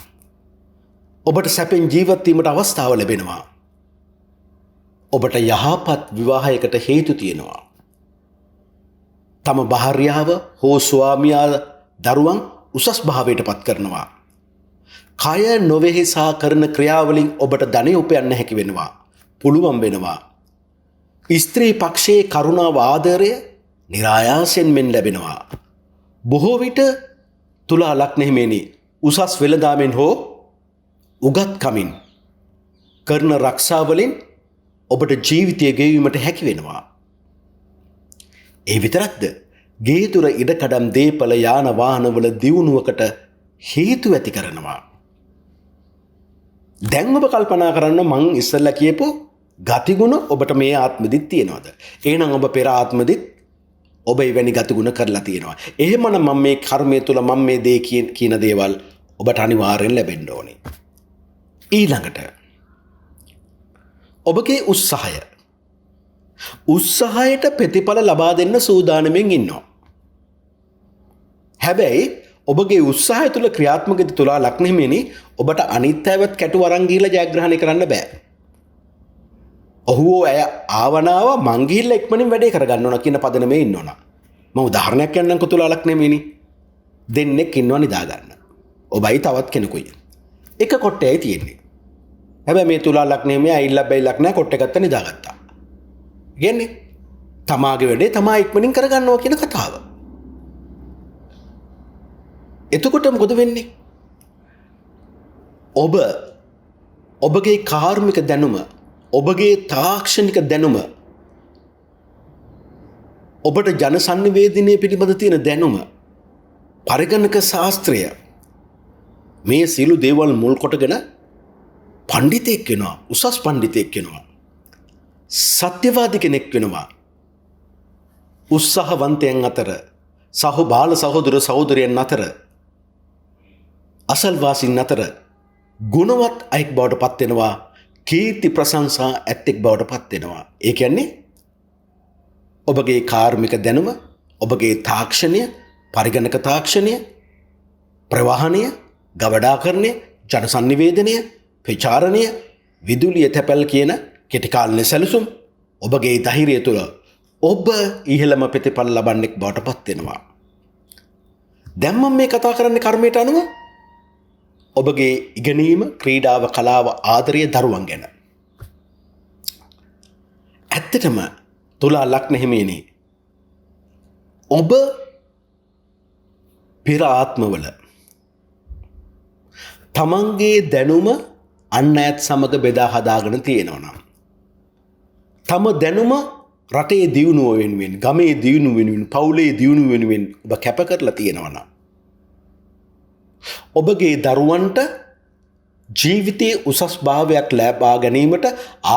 A: ඔබට සැපෙන් ජීවත් වීමට අවස්ථාව ලැබෙනවා. ඔබට යහපත් විවාහයකට හේතු තියෙනවා. තම භාර්යාව හෝ ස්වාමියා දරුවන් උසස් භාවයට පත් කරනවා. කය නොවෙහෙසා කරන ක්‍රියාවලින් ඔබට ධනෙ උපයන්න හැකි වෙනවා. පුළුවන් වෙනවා. ස්ත්‍රී පක්ෂයේ කරුණාව ආදරය નિરાයාසයෙන් මෙන් ලැබෙනවා. බොහෝ විට තුලා ලග්න හිමියනි, උසස් වෙළඳාමෙන් හෝ උගත්කමින් කරන රක්ෂාවලින් ඔබට ජීවිතය ගෙවීමට හැකි වෙනවා. ඒ විතරක්ද, ගේ තුර ඉඩකඩම් දේපල යාන වාහනවල දියුණුවකට හේතු ඇති කරනවා. දැන් ඔබ කල්පනා කරන්න, මං ඉස්සෙල්ලා කියපු ගතිගුණ ඔබට මේ ආත්මෙදිත් තියෙනවද? එහෙනම් ඔබ පෙර ආත්මෙදිත් ඔබ එවැනි ගතිගුණ කරලා තියෙනවා. එහෙමනම් මම මේ කර්මය තුල මම මේ දේ කියන දේවල් ඔබට අනිවාර්යෙන් ලැබෙන්න ඕනේ. ඊළඟට ඔබගේ උත්සාහයට ප්‍රතිඵල ලබා දෙන්න සූදානමින් ඉන්නවා. හැබැයි ඔබගේ උත්සාහය තුල ක්‍රියාත්මක තුලා ලග්න හිමියනි, ඔබට අනිත් අයවත් කැටු අරන් ගිහිල්ලා ජයග්‍රහණය කරන්න බෑ. ඔහුෝ ඇය ආවනාව මං ගිහිල්ලා ඉක්මනින් වැඩේ කරගන්න ඕන කියන පදනමේ ඉන්න ඕන. මම උදාහරණයක් කියන්නම්කෝ තුලා ලග්න හිමියනි. දෙන්නෙක් ඉන්නවා නිදා ගන්න. ඔබයි තවත් කෙනෙකුයි. එක කොට්ටයයි තියෙන්නේ. හැබැයි මේ තුලා ලග්න හිමියා ඇවිල්ලා බැයිලක් නැහැ, කොට්ට ගත්ත නිදාගත්තා. කියන්නේ තමාගේ වැඩේ තමා ඉක්මනින් කරගන්නවා කියන කතාව. එතකොට මොකද වෙන්නේ? ඔබගේ කාර්මික දැනුම, ඔබගේ තාක්ෂණික දැනුම, ඔබට ජන සංනිවේදනය පිළිබඳ තියෙන දැනුම, පරිගණක ශාස්ත්‍රය, මේ සියලු දේවල් මුල් කොටගෙන පණ්ඩිතෙක් වෙනවා, උසස් පණ්ඩිතෙක් වෙනවා, සත්‍යවාදී කෙනෙක් වෙනවා. උත්සාහවන්තයන් අතර, බාල සහෝදර සහෝදරයන් අතර, අසල්වාසීන් අතර ගුණවත් අයෙක් බවට පත් වෙනවා. කීර්ති ප්‍රශංසා ඇත්තෙක් බවට පත් වෙනවා. ඒ කියන්නේ ඔබගේ කාර්මික දැනුම, ඔබගේ තාක්ෂණය, පරිගණක තාක්ෂණය, ප්‍රවාහනය, ගවඩාකරණය, ජන සංනිවේදනය, ප්‍රචාරණය, විදුලිය තැපැල් කියන කෙටි කාලීන සැලසුම්, ඔබගේ ධෛර්යය තුළ ඔබ ඉහළම ප්‍රතිඵල ලබන්නෙක් බවට පත් වෙනවා. දැන් මම මේ කතා කරන්නේ කර්මයට අනුව ඔබගේ ඉගෙනීම, ක්‍රීඩාව, කලාව, ආදරය, දරුවන් ගැන. ඇත්තටම තුලා ලග්න හිමියනි, ඔබ පෙර ආත්මවල තමන්ගේ දැනුම අන් අයත් සමග බෙදා හදාගෙන තියෙනවා නම්, තම දැනුම රටේ දියුණුව වෙනුවෙන්, ගමේ දියුණුව වෙනුවෙන්, පවුලේ දියුණුව වෙනුවෙන් ඔබ කැප කරලා තියෙනවා නම්, ඔබගේ දරුවන්ට ජීවිතයේ උසස් භාවයක් ලබා ගැනීමට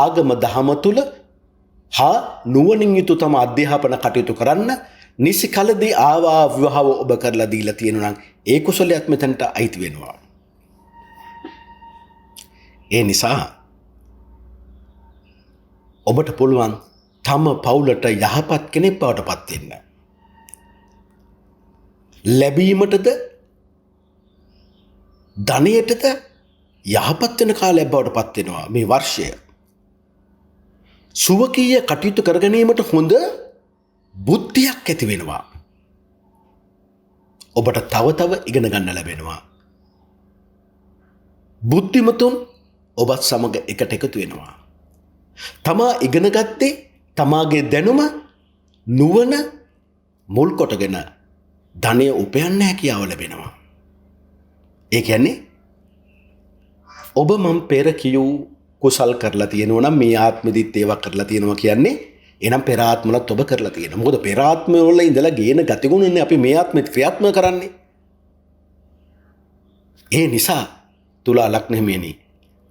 A: ආගම දහම තුල හා නුවණින් යුතු තම අධ්‍යාපන කටයුතු කරන්න නිසි කලදී ආවා විවාහව ඔබ කරලා දීලා තියෙනවා නම්, ඒ කුසලයක් මෙතනට අයිති වෙනවා. ඒ නිසා ඔබට පුළුවන් තම පවුලට යහපත් කෙනෙක් බවට පත් වෙන්න. ලැබීමටද ධනයටද යහපත් වෙන කාලයක් බවට පත් වෙනවා මේ වර්ෂය. සුවකීය කටයුතු කර ගැනීමට හොඳ බුද්ධියක් ඇති වෙනවා. ඔබට තව ඉගෙන ගන්න ලැබෙනවා. බුද්ධිමතුන් ඔබත් සමග එකට එකතු වෙනවා. තමා ඉගෙන ගත්තේ තමාගේ දැනුම, නුවණ මුල් කොටගෙන ධනය උපයන්න හැකියාව ලැබෙනවා. ඒ කියන්නේ ඔබ මම පෙර කියූ කුසල් කරලා තියෙනවා නම් මේ ආත්මෙදිත් ඒවා කරලා තියෙනවා කියන්නේ එනම් පෙර ආත්මවලත් ඔබ කරලා තියෙනවා. මොකද පෙර ආත්මවල ඉඳලා ගේන ගතිගුණනේ අපි මේ ආත්මෙත් ක්‍රියාත්මක කරන්නේ. ඒ නිසා තුලා ලග්න හිමියනි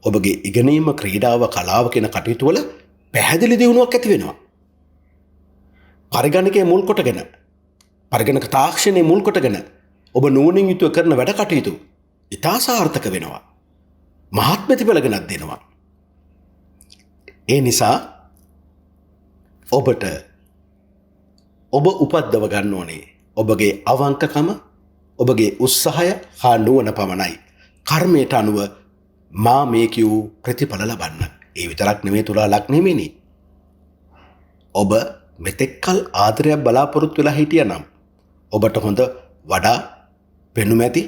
A: ඔබගේ ඉගෙනීම ක්‍රීඩාව කලාව කියන කටයුතු වල පැහැදිලි දියුණුවක් ඇති වෙනවා. පරිගණකයේ මුල් කොටගෙන පරිගණක තාක්ෂණයේ මුල් කොටගෙන ඔබ නුවණින් යුතුව කරන වැඩ කටයුතු ඉතා සාර්ථක වෙනවා. මහත් ප්‍රතිඵල ගෙනත් දෙනවා. ඒ නිසා ඔබට ඔබ උපද්දව ගන්න ඕනේ ඔබගේ අවංකකම ඔබගේ උත්සාහය හා නුවණ පමණයි. කර්මයට අනුව මා මේ කියූ ප්‍රතිඵල ලබන්න. ඒ විතරක් නෙමෙයි තුලා ලග්න හිමියනි. ඔබ මෙතෙක්කල් ආදරයක් බලාපොරොත්තු වෙලා හිටියනම් ඔබට හොඳ වඩා පෙනුමැති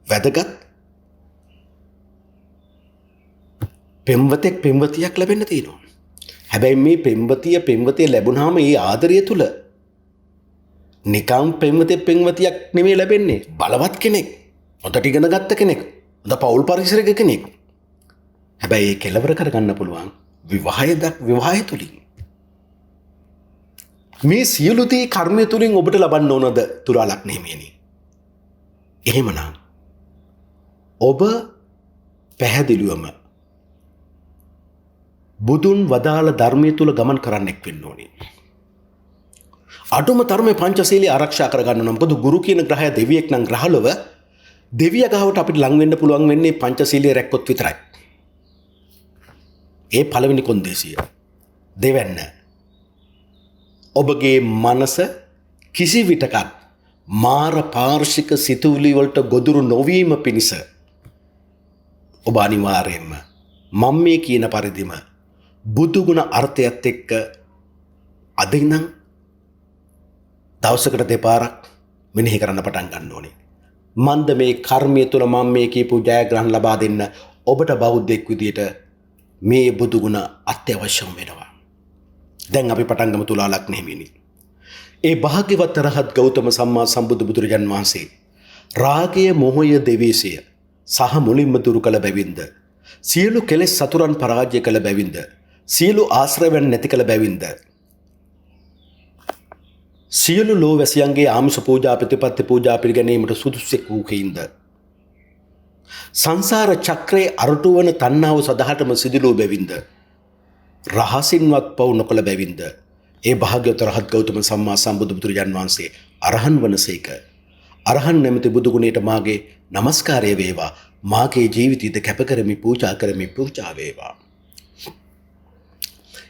A: වැදගත් පෙම්වතෙක් පෙම්වතියක් ලැබෙන්න තියෙනවා. හැබැයි මේ පෙම්වතිය ලැබුණාම ඒ ආදරය තුල නිකම් පෙම්වතියක් නෙමෙයි ලැබෙන්නේ. බලවත් කෙනෙක්, හොඳට ඉගෙන ගත්ත කෙනෙක්, හොඳ පෞල් පරිසරයක කෙනෙක්. හැබැයි ඒ කෙලවර කරගන්න පුළුවන් විවාහය තුලින්. මේ සියලු දේ කර්මය තුලින් ඔබට ලබන්න ඕනද තුලා ලග්න හිමියනි? එහෙමනම් ඔබ පැහැදිලිවම බුදුන් වදාළ ධර්මයේ තුල ගමන් කරන්නෙක් වෙන්න ඕනේ. අඩුම තරමේ පංචශීලයේ ආරක්ෂා කරගන්න නම් මොකද ගුරු කියන ග්‍රහය දෙවියෙක් නම් ග්‍රහලොව දෙවියා ගාවට අපිට ලං වෙන්න පුළුවන් වෙන්නේ පංචශීලයේ රැක්කොත් විතරයි. ඒ පළවෙනි කොන්දේසිය. දෙවැන්න. ඔබගේ මනස කිසි විටකත් මාර පාර්ශික සිතුවිලි වලට ගොදුරු නොවීම පිණිස ඔබ අනිවාර්යයෙන්ම මම මේ කියන පරිදිම බුදුගුණ අර්ථයත් එක්ක අද ඉඳන් දවසකට දෙපාරක් මෙනෙහි කරන්න පටන් ගන්න ඕනේ. මන්ද මේ කර්මය තුළ මම මේ කියපු ජයග්‍රහණ ලබා දෙන්න ඔබට බෞද්ධෙක් විදියට මේ බුදුගුණ අත්‍යවශ්‍යම වෙනවා. දැන් අපි පටන් ගමු තුලා ලග්න හිමියනි. ඒ භාග්‍යවත් රහත් ගෞතම සම්මා සම්බුදු බුදුරජාන් වහන්සේ රාගය මොහය දෙවේශය සහ මුලින්ම දුරු කළ බැවින්ද සියලු කෙලෙස් සතුරන් පරාජය කළ බැවින්ද සියලු ආශ්‍රවයන් නැති කළ බැවින්ද සියලු ලෝවැසියන්ගේ ආමිෂ පූජා ප්‍රතිපත්ති පූජා පිළිගැනීමට සුදුසුෙක් වූ කෙයින්ද සංසාර චක්‍රයේ අරටු වන තණ්හාව සදහටම සිදුලූ බැවින්ද රහසින්වත් පව් නොකළ බැවින්ද ඒ භාග්‍යවත් රහත් ගෞතම සම්මා සම්බුදු බුදුරජාන් වහන්සේ අරහන් වනසේක. අරහන් නැමැති බුදු ගුණයට මාගේ নমස්කාරය වේවා. මාගේ ජීවිතයද කැප කරමි පූජා වේවා.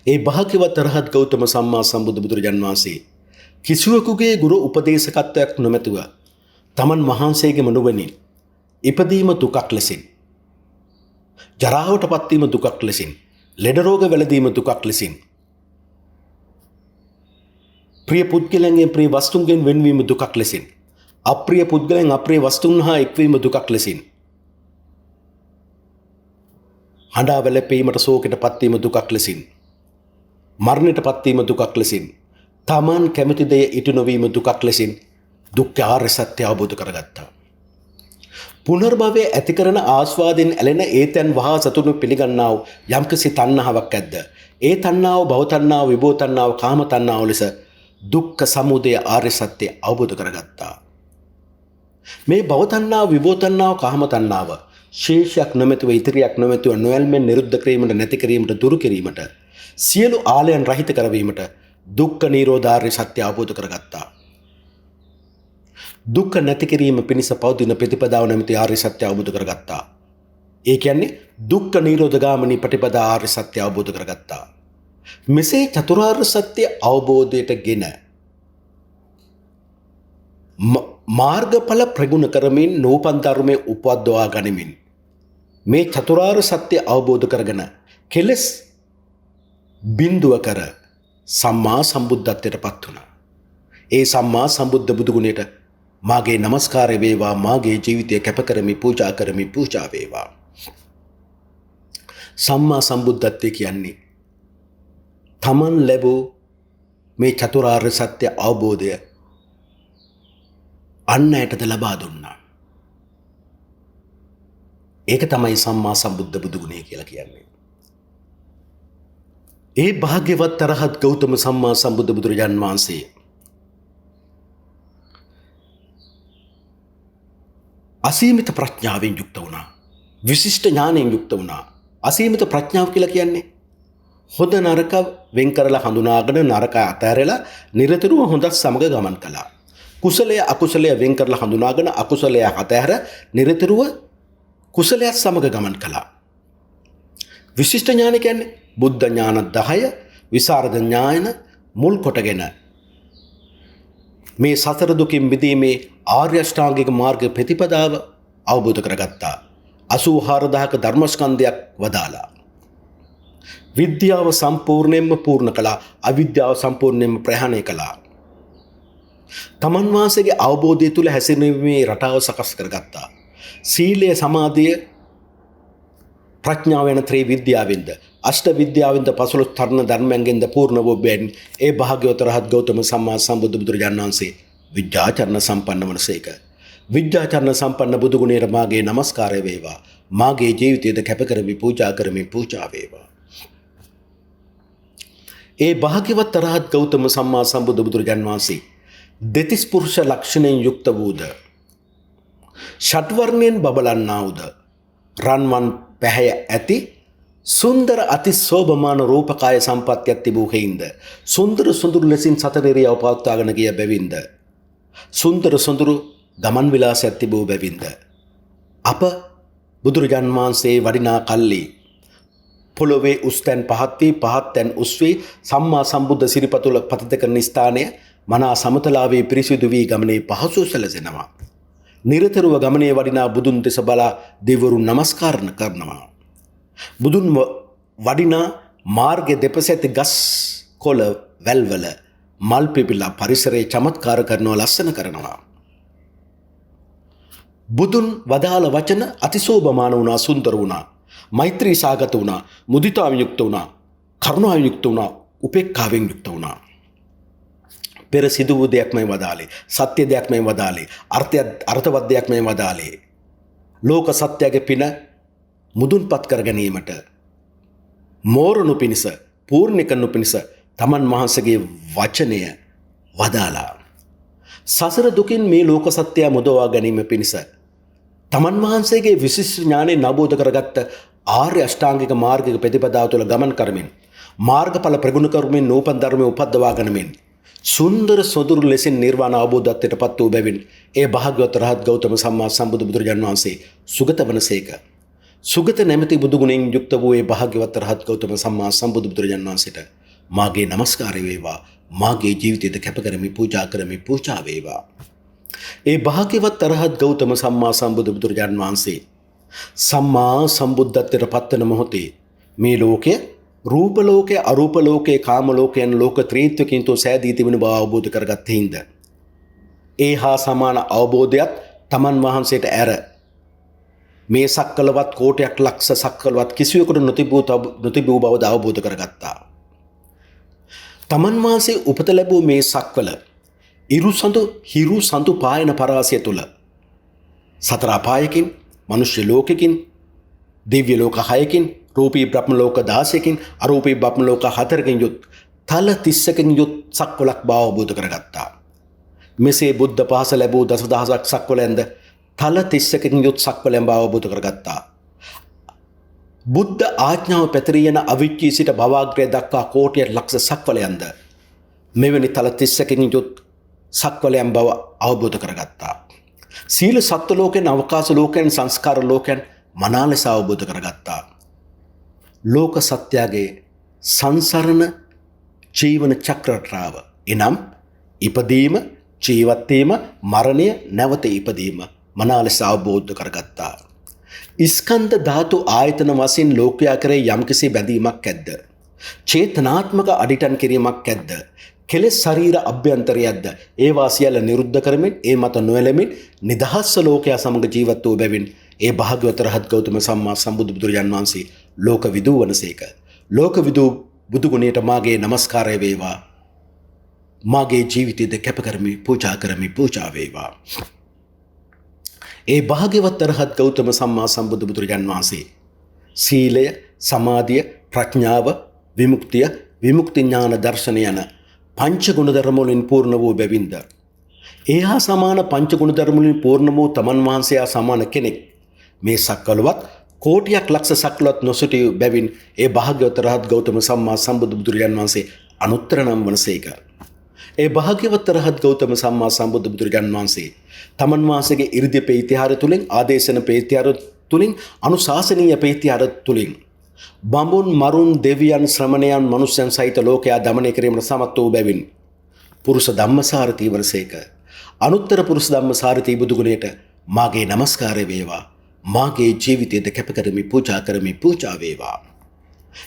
A: ඒ භාග්‍යවත් රහත් ගෞතම සම්මා සම්බුදු බුදුරජාන් වහන්සේ කිසිවෙකුගේ ගුරු උපදේශකත්වයක් නොමැතුව තමන් වහන්සේගේම නුවණින් ඉපදීම දුකක් ලෙසින් ජරාවට පත්වීම දුකක් ලෙසින් ලෙඩ රෝග වැළඳීම දුකක් ලෙසින් ප්‍රිය පුද්ගලයන්ගෙන් ප්‍රිය වස්තුන්ගෙන් වෙන්වීම දුකක් ලෙසින් අප්‍රිය පුද්ගලයන් අප්‍රිය වස්තුන් හා එක්වීම දුකක් ලෙසින් හඬා වැළපීමට ශෝකයට පත්වීම දුකක් ලෙසින් මරණයට පත්වීම දුකක් ලෙසින් තමන් කැමති දේ ඉටු නොවීම දුකක් ලෙසින් දුක්ඛ ආර්ය සත්‍ය අවබෝධ කරගත්තා. පුනර්භවයේ ඇති කරන ආස්වාදයෙන් ඇලෙන ඒතෙන් වහා සතුටු පිළිගන්නා වූ යම්කිසි තණ්හාවක් ඇද්ද ඒ තණ්හාව භව තණ්හාව විභව තණ්හාව කාම තණ්හාව ලෙස දුක්ඛ සමුදය ආර්ය සත්‍ය අවබෝධ කරගත්තා. මේ භව තණ්හාව විභව තණ්හාව කාම තණ්හාව ශේෂයක් නොමැතිව ඉතිරියක් නොමැතිව නොයල්මෙන් නිරුද්ධ කිරීමට නැති කිරීමට දුරු කිරීමට සියලු ආලයන් රහිත කරවීමට දුක්ඛ නිරෝධ ආර්ය සත්‍ය අවබෝධ කරගත්තා. දුක්ඛ නැති කිරීම පිණිස පවතින ප්‍රතිපදාව නැමැති ආර්ය සත්‍ය අවබෝධ කරගත්තා. ඒ කියන්නේ දුක්ඛ නිරෝධ ගාමිනී ප්‍රතිපදා ආර්ය සත්‍ය අවබෝධ කරගත්තා. මෙසේ චතුරාර්ය සත්‍ය අවබෝධයට ගෙන මාර්ගඵල ප්‍රගුණ කරමින් නූපන් ධර්මයේ උපද්දවා ගනිමින් මේ චතුරාර්ය සත්‍ය අවබෝධ කරගෙන කෙලස් බිඳුව කර සම්මා සම්බුද්ධත්වයට පත් වුණා. ඒ සම්මා සම්බුද්ධ බුදු ගුණයට මාගේ নমස්කාරය වේවා. මාගේ ජීවිතය කැප කරමි පූජා වේවා. සම්මා සම්බුද්ධත්වය කියන්නේ තමන් ලැබූ මේ චතුරාර්ය සත්‍ය අවබෝධය. 'අන් අයටද ලබා දුන්නා. ඒක තමයි සම්මා සම්බුද්ධ බුදුගුණය කියලා කියන්නේ. ඒ භාග්‍යවත් අරහත් ගෞතම සම්මා සම්බුද්ධ බුදුරජාන් වහන්සේ අසීමිත ප්‍රඥාවෙන් යුක්ත වුණා. විශිෂ්ට ඥානයෙන් යුක්ත වුණා. අසීමිත ප්‍රඥාව කියලා කියන්නේ හොඳ නරක වෙන් කරලා හඳුනාගෙන නරක අතහැරලා නිරතුරුව හොඳ සමග ගමන් කළා. කුසලය අකුසලය වෙන් කරලා හඳුනාගෙන අකුසලය අතහැර නිරතුරුව කුසලයක් සමග ගමන් කළා. විශිෂ්ට ඥාන කියන්නේ බුද්ධ ඥාන 10 විසරද ඥාන මුල් කොටගෙන මේ සතර දුකින් මිදීමේ ආර්ය අෂ්ටාංගික මාර්ග ප්‍රතිපදාව අවබෝධ කරගත්තා. 84000ක ධර්මස්කන්ධයක් වදාලා. විද්‍යාව සම්පූර්ණයෙන්ම පූර්ණ කළා. අවිද්‍යාව සම්පූර්ණයෙන්ම ප්‍රහාණය කළා. තමන් වහන්සේගේ අවබෝධය තුළ හැසිරීමේ රටාව සකස් කරගත්තා. සීලය සමාධිය ප්‍රඥාව යන ත්‍රි විද්‍යාවෙන්ද අෂ්ට විද්‍යාවෙන්ද 15 තරණ ධර්මයන්ගෙන්ද පූර්ණ වූ බැවින් ඒ භාග්‍යවත රහත් ගෞතම සම්මා සම්බුදු බුදුරජාණන් වහන්සේ විද්‍යාචරණ සම්පන්න වනසේක. විද්‍යාචරණ සම්පන්න බුදු ගුණයට මාගේ নমස්කාරය වේවා. මාගේ ජීවිතයද කැප කරමි පූජා කරමි පූජා වේවා. ඒ භාග්‍යවත් රහත් ගෞතම සම්මා සම්බුදු බුදුරජාණන් වහන්සේ දෙතිස් පුරුෂ ලක්ෂණයෙන් යුක්ත වූද ෂට්වර්ණයෙන් බබලන්නා වූද රන්වන් පැහැය ඇති සුන්දර අති සෝභමාන රූපකාය සම්පත්තියක් තිබූ හේින්ද සුන්දර සුඳුරු ලෙසින් සතරිරියව පවත්වාගෙන ගිය බැවින්ද සුන්දර සුඳුරු ගමන් විලාසයක් තිබූ බැවින්ද අප බුදුරජාන් වහන්සේ වඩිනා කල්ලි පොළොවේ උස්තැන් පහත් වී පහත් තැන් උස් වී සම්මා සම්බුද්ධ සිරිපතුල පතිත කරන ස්ථානය මනා සමතලාවේ පිරිසිදු වී ගමනේ පහසු සැලසෙනවා. නිරතරුව ගමනේ වඩිනා බුදුන් දෙස බලා දෙවිවරුන් නමස්කාර කරනවා. බුදුන් වඩිනා මාර්ගයේ දෙපස ඇති ගස් කොළ වැල්වල මල් පිපිලා පරිසරයේ චමත්කාර කරනවා ලස්සන කරනවා. බුදුන් වදාළ වචන අතිශෝභමාන වුණා සුන්දර වුණා. මෛත්‍රී සාගත වුණා. මුදිතාවෙන් යුක්ත වුණා. කරුණාවෙන් යුක්ත වුණා. උපේක්ඛාවෙන් යුක්ත වුණා. පෙර සිදු වූ දෙයක්මයි වදාළේ. සත්‍ය දෙයක්මයි වදාළේ. අර්ථවත් දෙයක්මයි වදාළේ. ලෝක සත්‍යයේ පින මුදුන්පත් කර ගැනීමට මෝරණු පිණිස පූර්ණිකනු පිණිස තමන් වහන්සේගේ වචනය වදාලා. සසර දුකින් මේ ලෝක සත්‍යය මුදවා ගැනීම පිණිස තමන් වහන්සේගේ විශිෂ්ට ඥානයෙන් අවබෝධ කරගත්ත ආර්ය අෂ්ටාංගික මාර්ගික ප්‍රතිපදාව තුළ ගමන් කරමින් මාර්ගඵල ප්‍රගුණ කරමින් නූපන් ධර්මයේ උපද්දවා ගනිමින් සුන්දර සොදුරු ලෙසින් නිර්වාණ අවබෝධත්වයට පත් වූ බැවින් ඒ භාග්‍යවත් රහත් ගෞතම සම්මා සම්බුදු බුදුරජාණන් වහන්සේ සුගත වනසේක. සුගත නැමැති බුදු ගුණයෙන් යුක්ත වූ ඒ භාග්‍යවත් රහත් ගෞතම සම්මා සම්බුදු බුදුරජාණන් වහන්සේට මාගේ নমස්කාරය වේවා. මාගේ ජීවිතයද කැප කරමි පූජා කරමි පූජා වේවා. ඒ භාග්‍යවත් රහත් ගෞතම සම්මා සම්බුදු බුදුරජාණන් වහන්සේ සම්මා සම්බුද්ධත්වයට පත්වන මොහොතේ මේ ලෝකය රූප ලෝකයේ අරූප ලෝකයේ කාම ලෝකයන් ලෝක ත්‍රිත්වකින් තෝ සෑදී තිබෙන බව අවබෝධ කරගත් හිඳ ඒ හා සමාන අවබෝධයත් තමන් වහන්සේට ඇර මේ සක්කලවත් කෝටයක් ලක්ෂ සක්කලවත් කිසිවෙකුට නොතිබූ බව අවබෝධ කරගත්තා. තමන් වහන්සේ උපත ලැබූ මේ සක්වල හිරු සඳු පායන පරාසය තුළ සතර අපායකින් මනුෂ්‍ය ලෝකකින් දිව්‍ය ලෝක 6කින් රූපී බ්‍රහ්ම ලෝක 16කින් අරූපී බ්‍රහ්ම ලෝක 4කින් යුත් තල 30කින් යුත් සක්වලක් බව අවබෝධ කරගත්තා. මෙසේ බුද්ධ පහස ලැබූ දසදහසක් සක්වලෙන්ද තල 30කින් යුත් සක්වලෙන් බව අවබෝධ කරගත්තා. බුද්ධ ආඥාව පැතිරී යන අවිච්ඡී සිට භවග්‍රය දක්වා කෝටිය ලක්ෂ සක්වලයන්ද මෙවැනි තල 30කින් යුත් සක්වලයන් බව අවබෝධ කරගත්තා. සීල සත්ත්ව ලෝකෙන් අවකාශ ලෝකෙන් සංස්කාර ලෝකෙන් මනා ලෙස අවබෝධ කරගත්තා. ලෝක සත්‍යයේ සංසරණ ජීවන චක්‍රාව එනම් ඉපදීම ජීවත් වීම මරණය නැවත ඉපදීම මනා ලෙස අවබෝධ කරගත්තා. ස්කන්ධ ධාතු ආයතන වශයෙන් ලෝකයා කරේ යම්කිසි බැඳීමක් ඇද්ද? චේතනාත්මක අඩිටන් කිරීමක් ඇද්ද? කෙලෙස් ශරීර අභ්‍යන්තරයක්ද? ඒවා සියල්ල නිරුද්ධ කරමින් ඒ මත නොයැලෙමින් නිදහස් ලෝකයා සමග ජීවත් වූ බැවින් ඒ භාග්‍යවත රහත් ගෞතම සම්මා සම්බුදු බුදුරජාන් වහන්සේ ලෝක විදූ වනසේක. ලෝක විදූ බුදු ගුණයට මාගේ নমස්කාරය වේවා. මාගේ ජීවිතයද කැප කරමි පූජා කරමි පූජා වේවා. ඒ භාග්‍යවත් අරහත් ගෞතම සම්මා සම්බුදු බුදුරජාන් වහන්සේ සීලය, සමාධිය, ප්‍රඥාව, විමුක්තිය, විමුක්ති ඥාන දර්ශනය යන පංච ගුණ ධර්ම වලින් පූර්ණ වූ බැවින්ද ඒ හා සමාන පංච ගුණ ධර්ම වලින් පූර්ණ වූ තමන් වහන්සේ හා සමාන කෙනෙක් මේ සක්වලවත් කෝටියක් ලක්ෂ සක්වලවත් නොසිටි බැවින් ඒ භාග්‍යවත් අරහත් ගෞතම සම්මා සම්බුදු බුදුරජාන් වහන්සේ අනුත්තර නම් වනසේක. ඒ භාග්‍යවත් අරහත් ගෞතම සම්මා සම්බුදු බුදුරජාන් වහන්සේ තමන් වහන්සේගේ 이르දිය පෙයිතිහාර තුලින්, ආදේශන පෙයිතිහාර තුලින්, අනුශාසනීය පෙයිතිහාර තුලින් බඹුන්, මරුන්, දෙවියන්, ශ්‍රමණයන්, මනුෂ්‍යයන් සහිත ලෝකයා දමනය කිරීමට සමත් වූ බැවින් පුරුෂ ධම්මසාරථී වනසේක. අනුත්තර පුරුෂ ධම්මසාරථී බුදු ගුණයට මාගේ নমස්කාරය වේවා. මාගේ ජීවිතයද කැප කරමි, පූජා කරමි, පූජා වේවා.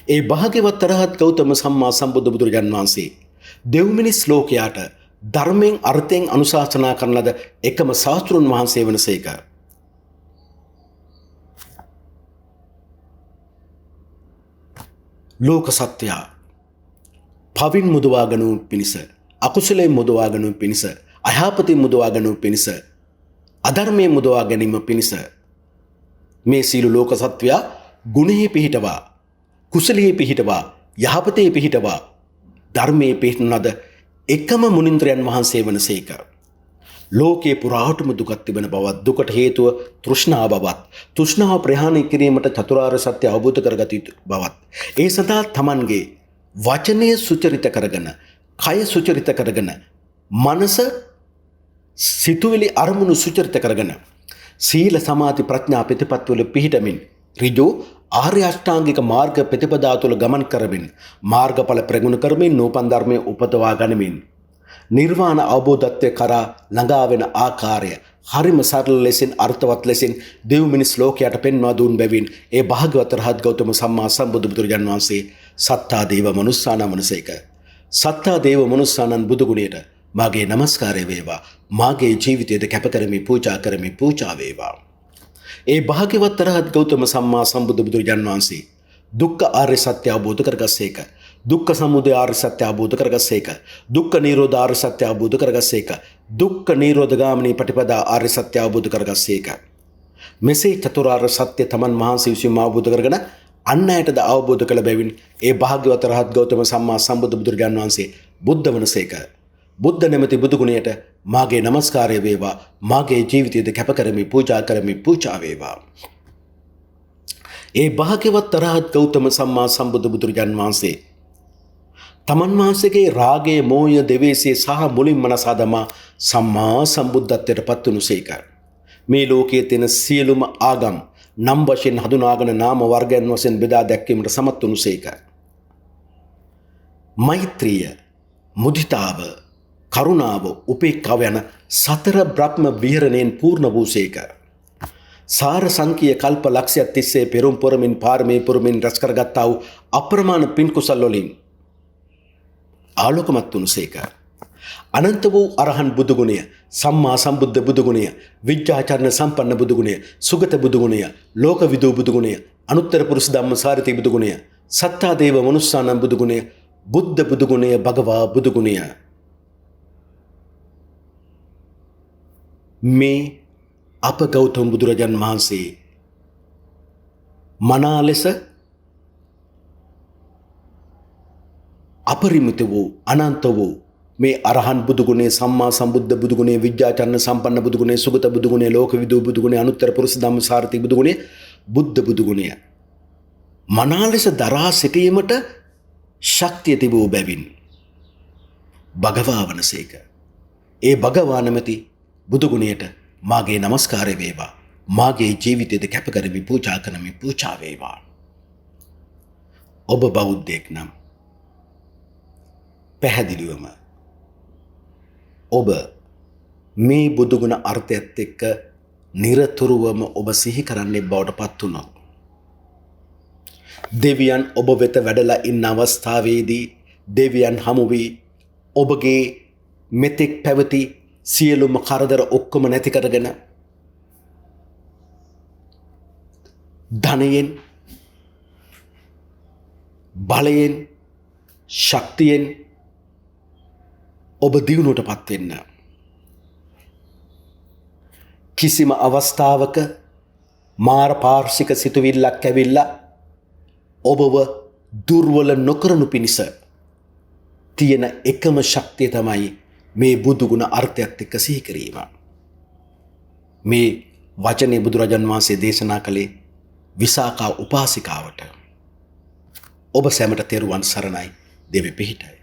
A: ඒ භාග්‍යවත් අරහත් ගෞතම සම්මා සම්බුදු බුදුරජාන් වහන්සේ දෙව් මිනිස් ලෝකයාට ධර්මයෙන් අර්ථයෙන් අනුශාසනා කරන ලද එකම ශාස්ත්‍රුන් වහන්සේ වනසේක. ලෝක සත්‍යය පවින් මුදවා ගනු පිණිස, අකුසලයෙන් මුදවා ගනු පිණිස, අයහපතින් මුදවා ගනු පිණිස, අධර්මයෙන් මුදවා ගැනීම පිණිස මේ සීල ලෝක සත්‍යය ගුණෙහි පිහිටවා, කුසලෙහි පිහිටවා, යහපතේ පිහිටවා ධර්මයේ පිහිටන ලද එකම මුනිంద్రයන් වහන්සේ වනසේක. ලෝකේ පුරාටම දුකක් තිබෙන බවත්, දුකට හේතුව තෘෂ්ණාව බවත්, තෘෂ්ණාව ප්‍රහාණය කිරීමට චතුරාර්ය සත්‍ය අවබෝධ කරගත යුතු බවත්, ඒ සඳහා තමන්ගේ වචනය සුචරිත කරගෙන, කය සුචරිත කරගෙන, මනස සිතුවිලි අරමුණු සුචරිත කරගෙන, සීල සමාධි ප්‍රඥා ප්‍රතිපත්තිවල පිහිටමින් ඍජු ආර්ය අෂ්ටාංගික මාර්ග ප්‍රතිපදා තුළ ගමන් කරමින්, මාර්ගඵල ප්‍රගුණ කරමින්, නූපන් ධර්මයේ උපදවා ගනිමින් නිර්වාණ අවබෝධත්වයේ කරා ළඟා වෙන ආකාරය හරිම සරල ලෙසින්, අර්ථවත් ලෙසින් දෙව් මිනිස් ලෝකයට පෙන්වා දුන් බැවින් ඒ භාග්‍යවත් රහත් ගෞතම සම්මා සම්බුදු බුදුරජාන් වහන්සේ සත්තා දේව මනුස්සාන වනසේක. සත්තා දේව මනුස්සානන් බුදු ගුණයට මාගේ নমස්කාරය වේවා. මාගේ ජීවිතයද කැප කරමි, පූජා කරමි, පූජා වේවා. ඒ භාග්‍යවත් රහත් ගෞතම සම්මා සම්බුදු බුදුරජාන් වහන්සේ දුක්ඛ ආර්ය සත්‍ය අවබෝධ කරගස්සේක. දුක්ඛ සමුදය ආර්ය සත්‍ය අවබෝධ කරගස්සේක. දුක්ඛ නිරෝධ ආර්ය සත්‍ය අවබෝධ කරගස්සේක. දුක්ඛ නිරෝධ ගාමිනී පටිපදා ආර්ය සත්‍ය අවබෝධ කරගස්සේක. මෙසේ චතුරාර්ය සත්‍ය තමන් වහන්සේ විසින් අවබෝධ කරගෙන අන් අයටද අවබෝධ කළ බැවින් ඒ භාග්‍යවත් රහත් ගෞතම සම්මා සම්බුදු බුදුරජාන් වහන්සේ බුද්ධ වනසේක. බුද්ධ නැමැති බුදු ගුණයට මාගේ নমස්කාරය වේවා. මාගේ ජීවිතයද කැප කරමි, පූජා කරමි, පූජා වේවා. ඒ භාග්‍යවත් රහත් ගෞතම සම්මා සම්බුදු බුදුරජාන් වහන්සේ තමන් වහන්සේගේ රාගය, මෝහය, දෙවේශය සහ මුලින්ම නසා දමා සම්මා සම්බුද්ධත්වයට පත් වුණසේක. මේ ලෝකයේ තියෙන සියලුම ආගම් නම් වශයෙන් හඳුනාගෙන නාම වර්ගයන් වශයෙන් බෙදා දැක්වීමට සමත් වුණසේක. මෛත්‍රිය, මුදිතාව, කරුණාව, උපේක්ඛාව යන සතර බ්‍රහ්ම විහරණයෙන් පූර්ණ වූසේක. සාර සංකීය කල්ප ලක්ෂයක් තිස්සේ පෙරම් පුරමින්, පාරමී පුරමින් රැස් කරගත්තා වූ අප්‍රමාණ පින් කුසල් වලින් ආලෝකමත් වුණසේක. අනන්ත වූ අරහන් බුදු ගුණය, සම්මා සම්බුද්ධ බුදු ගුණය, විද්‍යාචරණ සම්පන්න බුදු ගුණය, සුගත බුදු ගුණය, ලෝකවිදූ බුදු ගුණය, අනුත්තර පුරුෂ ධම්මසාරථී බුදු ගුණය, සත්තා දේව මනුස්සානන් බුදු ගුණය, බුද්ධ බුදු ගුණය, භගවා බුදු ගුණය මේ අප ගෞතම බුදුරජාන් වහන්සේ මනා ලෙස අපරිමිත වූ, අනන්ත වූ මේ අරහන් බුදු ගුණය, සම්මා සම්බුද්ධ බුදු ගුණය, විද්‍යාචරණ සම්පන්න බුදු ගුණය, සුගත බුදු ගුණය, ලෝකවිදූ බුදු ගුණය, අනුත්තර පුරුෂ ධම්මසාරථී බුදු ගුණය, බුද්ධ බුදු ගුණය මනා ලෙස දරා සිටීමට ශක්තිය තිබූ බැවින් භගවා වනසේක. ඒ භගවා නැමැති බුදු ගුණයට මාගේ নমස්කාරය වේවා. මාගේ ජීවිතයද කැප කරමි, පූජා කරමි, පූජා වේවා. ඔබ බෞද්ධයෙක් නම් පැහැදිලිවම ඔබ මේ බුදුගුණ අර්ථයත් එක්ක නිරතුරුවම ඔබ සිහි කරන්නේ බවට පත් වුණොත්, දෙවියන් ඔබ වෙත වැඩලා ඉන්න අවස්ථාවේදී දෙවියන් හමු වී ඔබගේ මෙතෙක් පැවති සියලුම කරදර ඔක්කොම නැති කරගෙන ධනයෙන්, බලයෙන්, ශක්තියෙන් ඔබ දියුණුවට පත් වෙන්න. කිසිම අවස්ථාවක මාර පාර්ශික සිතුවිල්ලක් ඇවිල්ලා ඔබව දුර්වල නොකරනු පිණිස තියෙන එකම ශක්තිය තමයි මේ බුදුගුණ අර්ථයත් එක්ක සිහි කිරීම. මේ වචනේ බුදුරජාන් වහන්සේ දේශනා කළේ විසාකා උපාසිකාවට. ඔබ සැමට තෙරුවන් සරණයි. දෙවි පිහිටයි.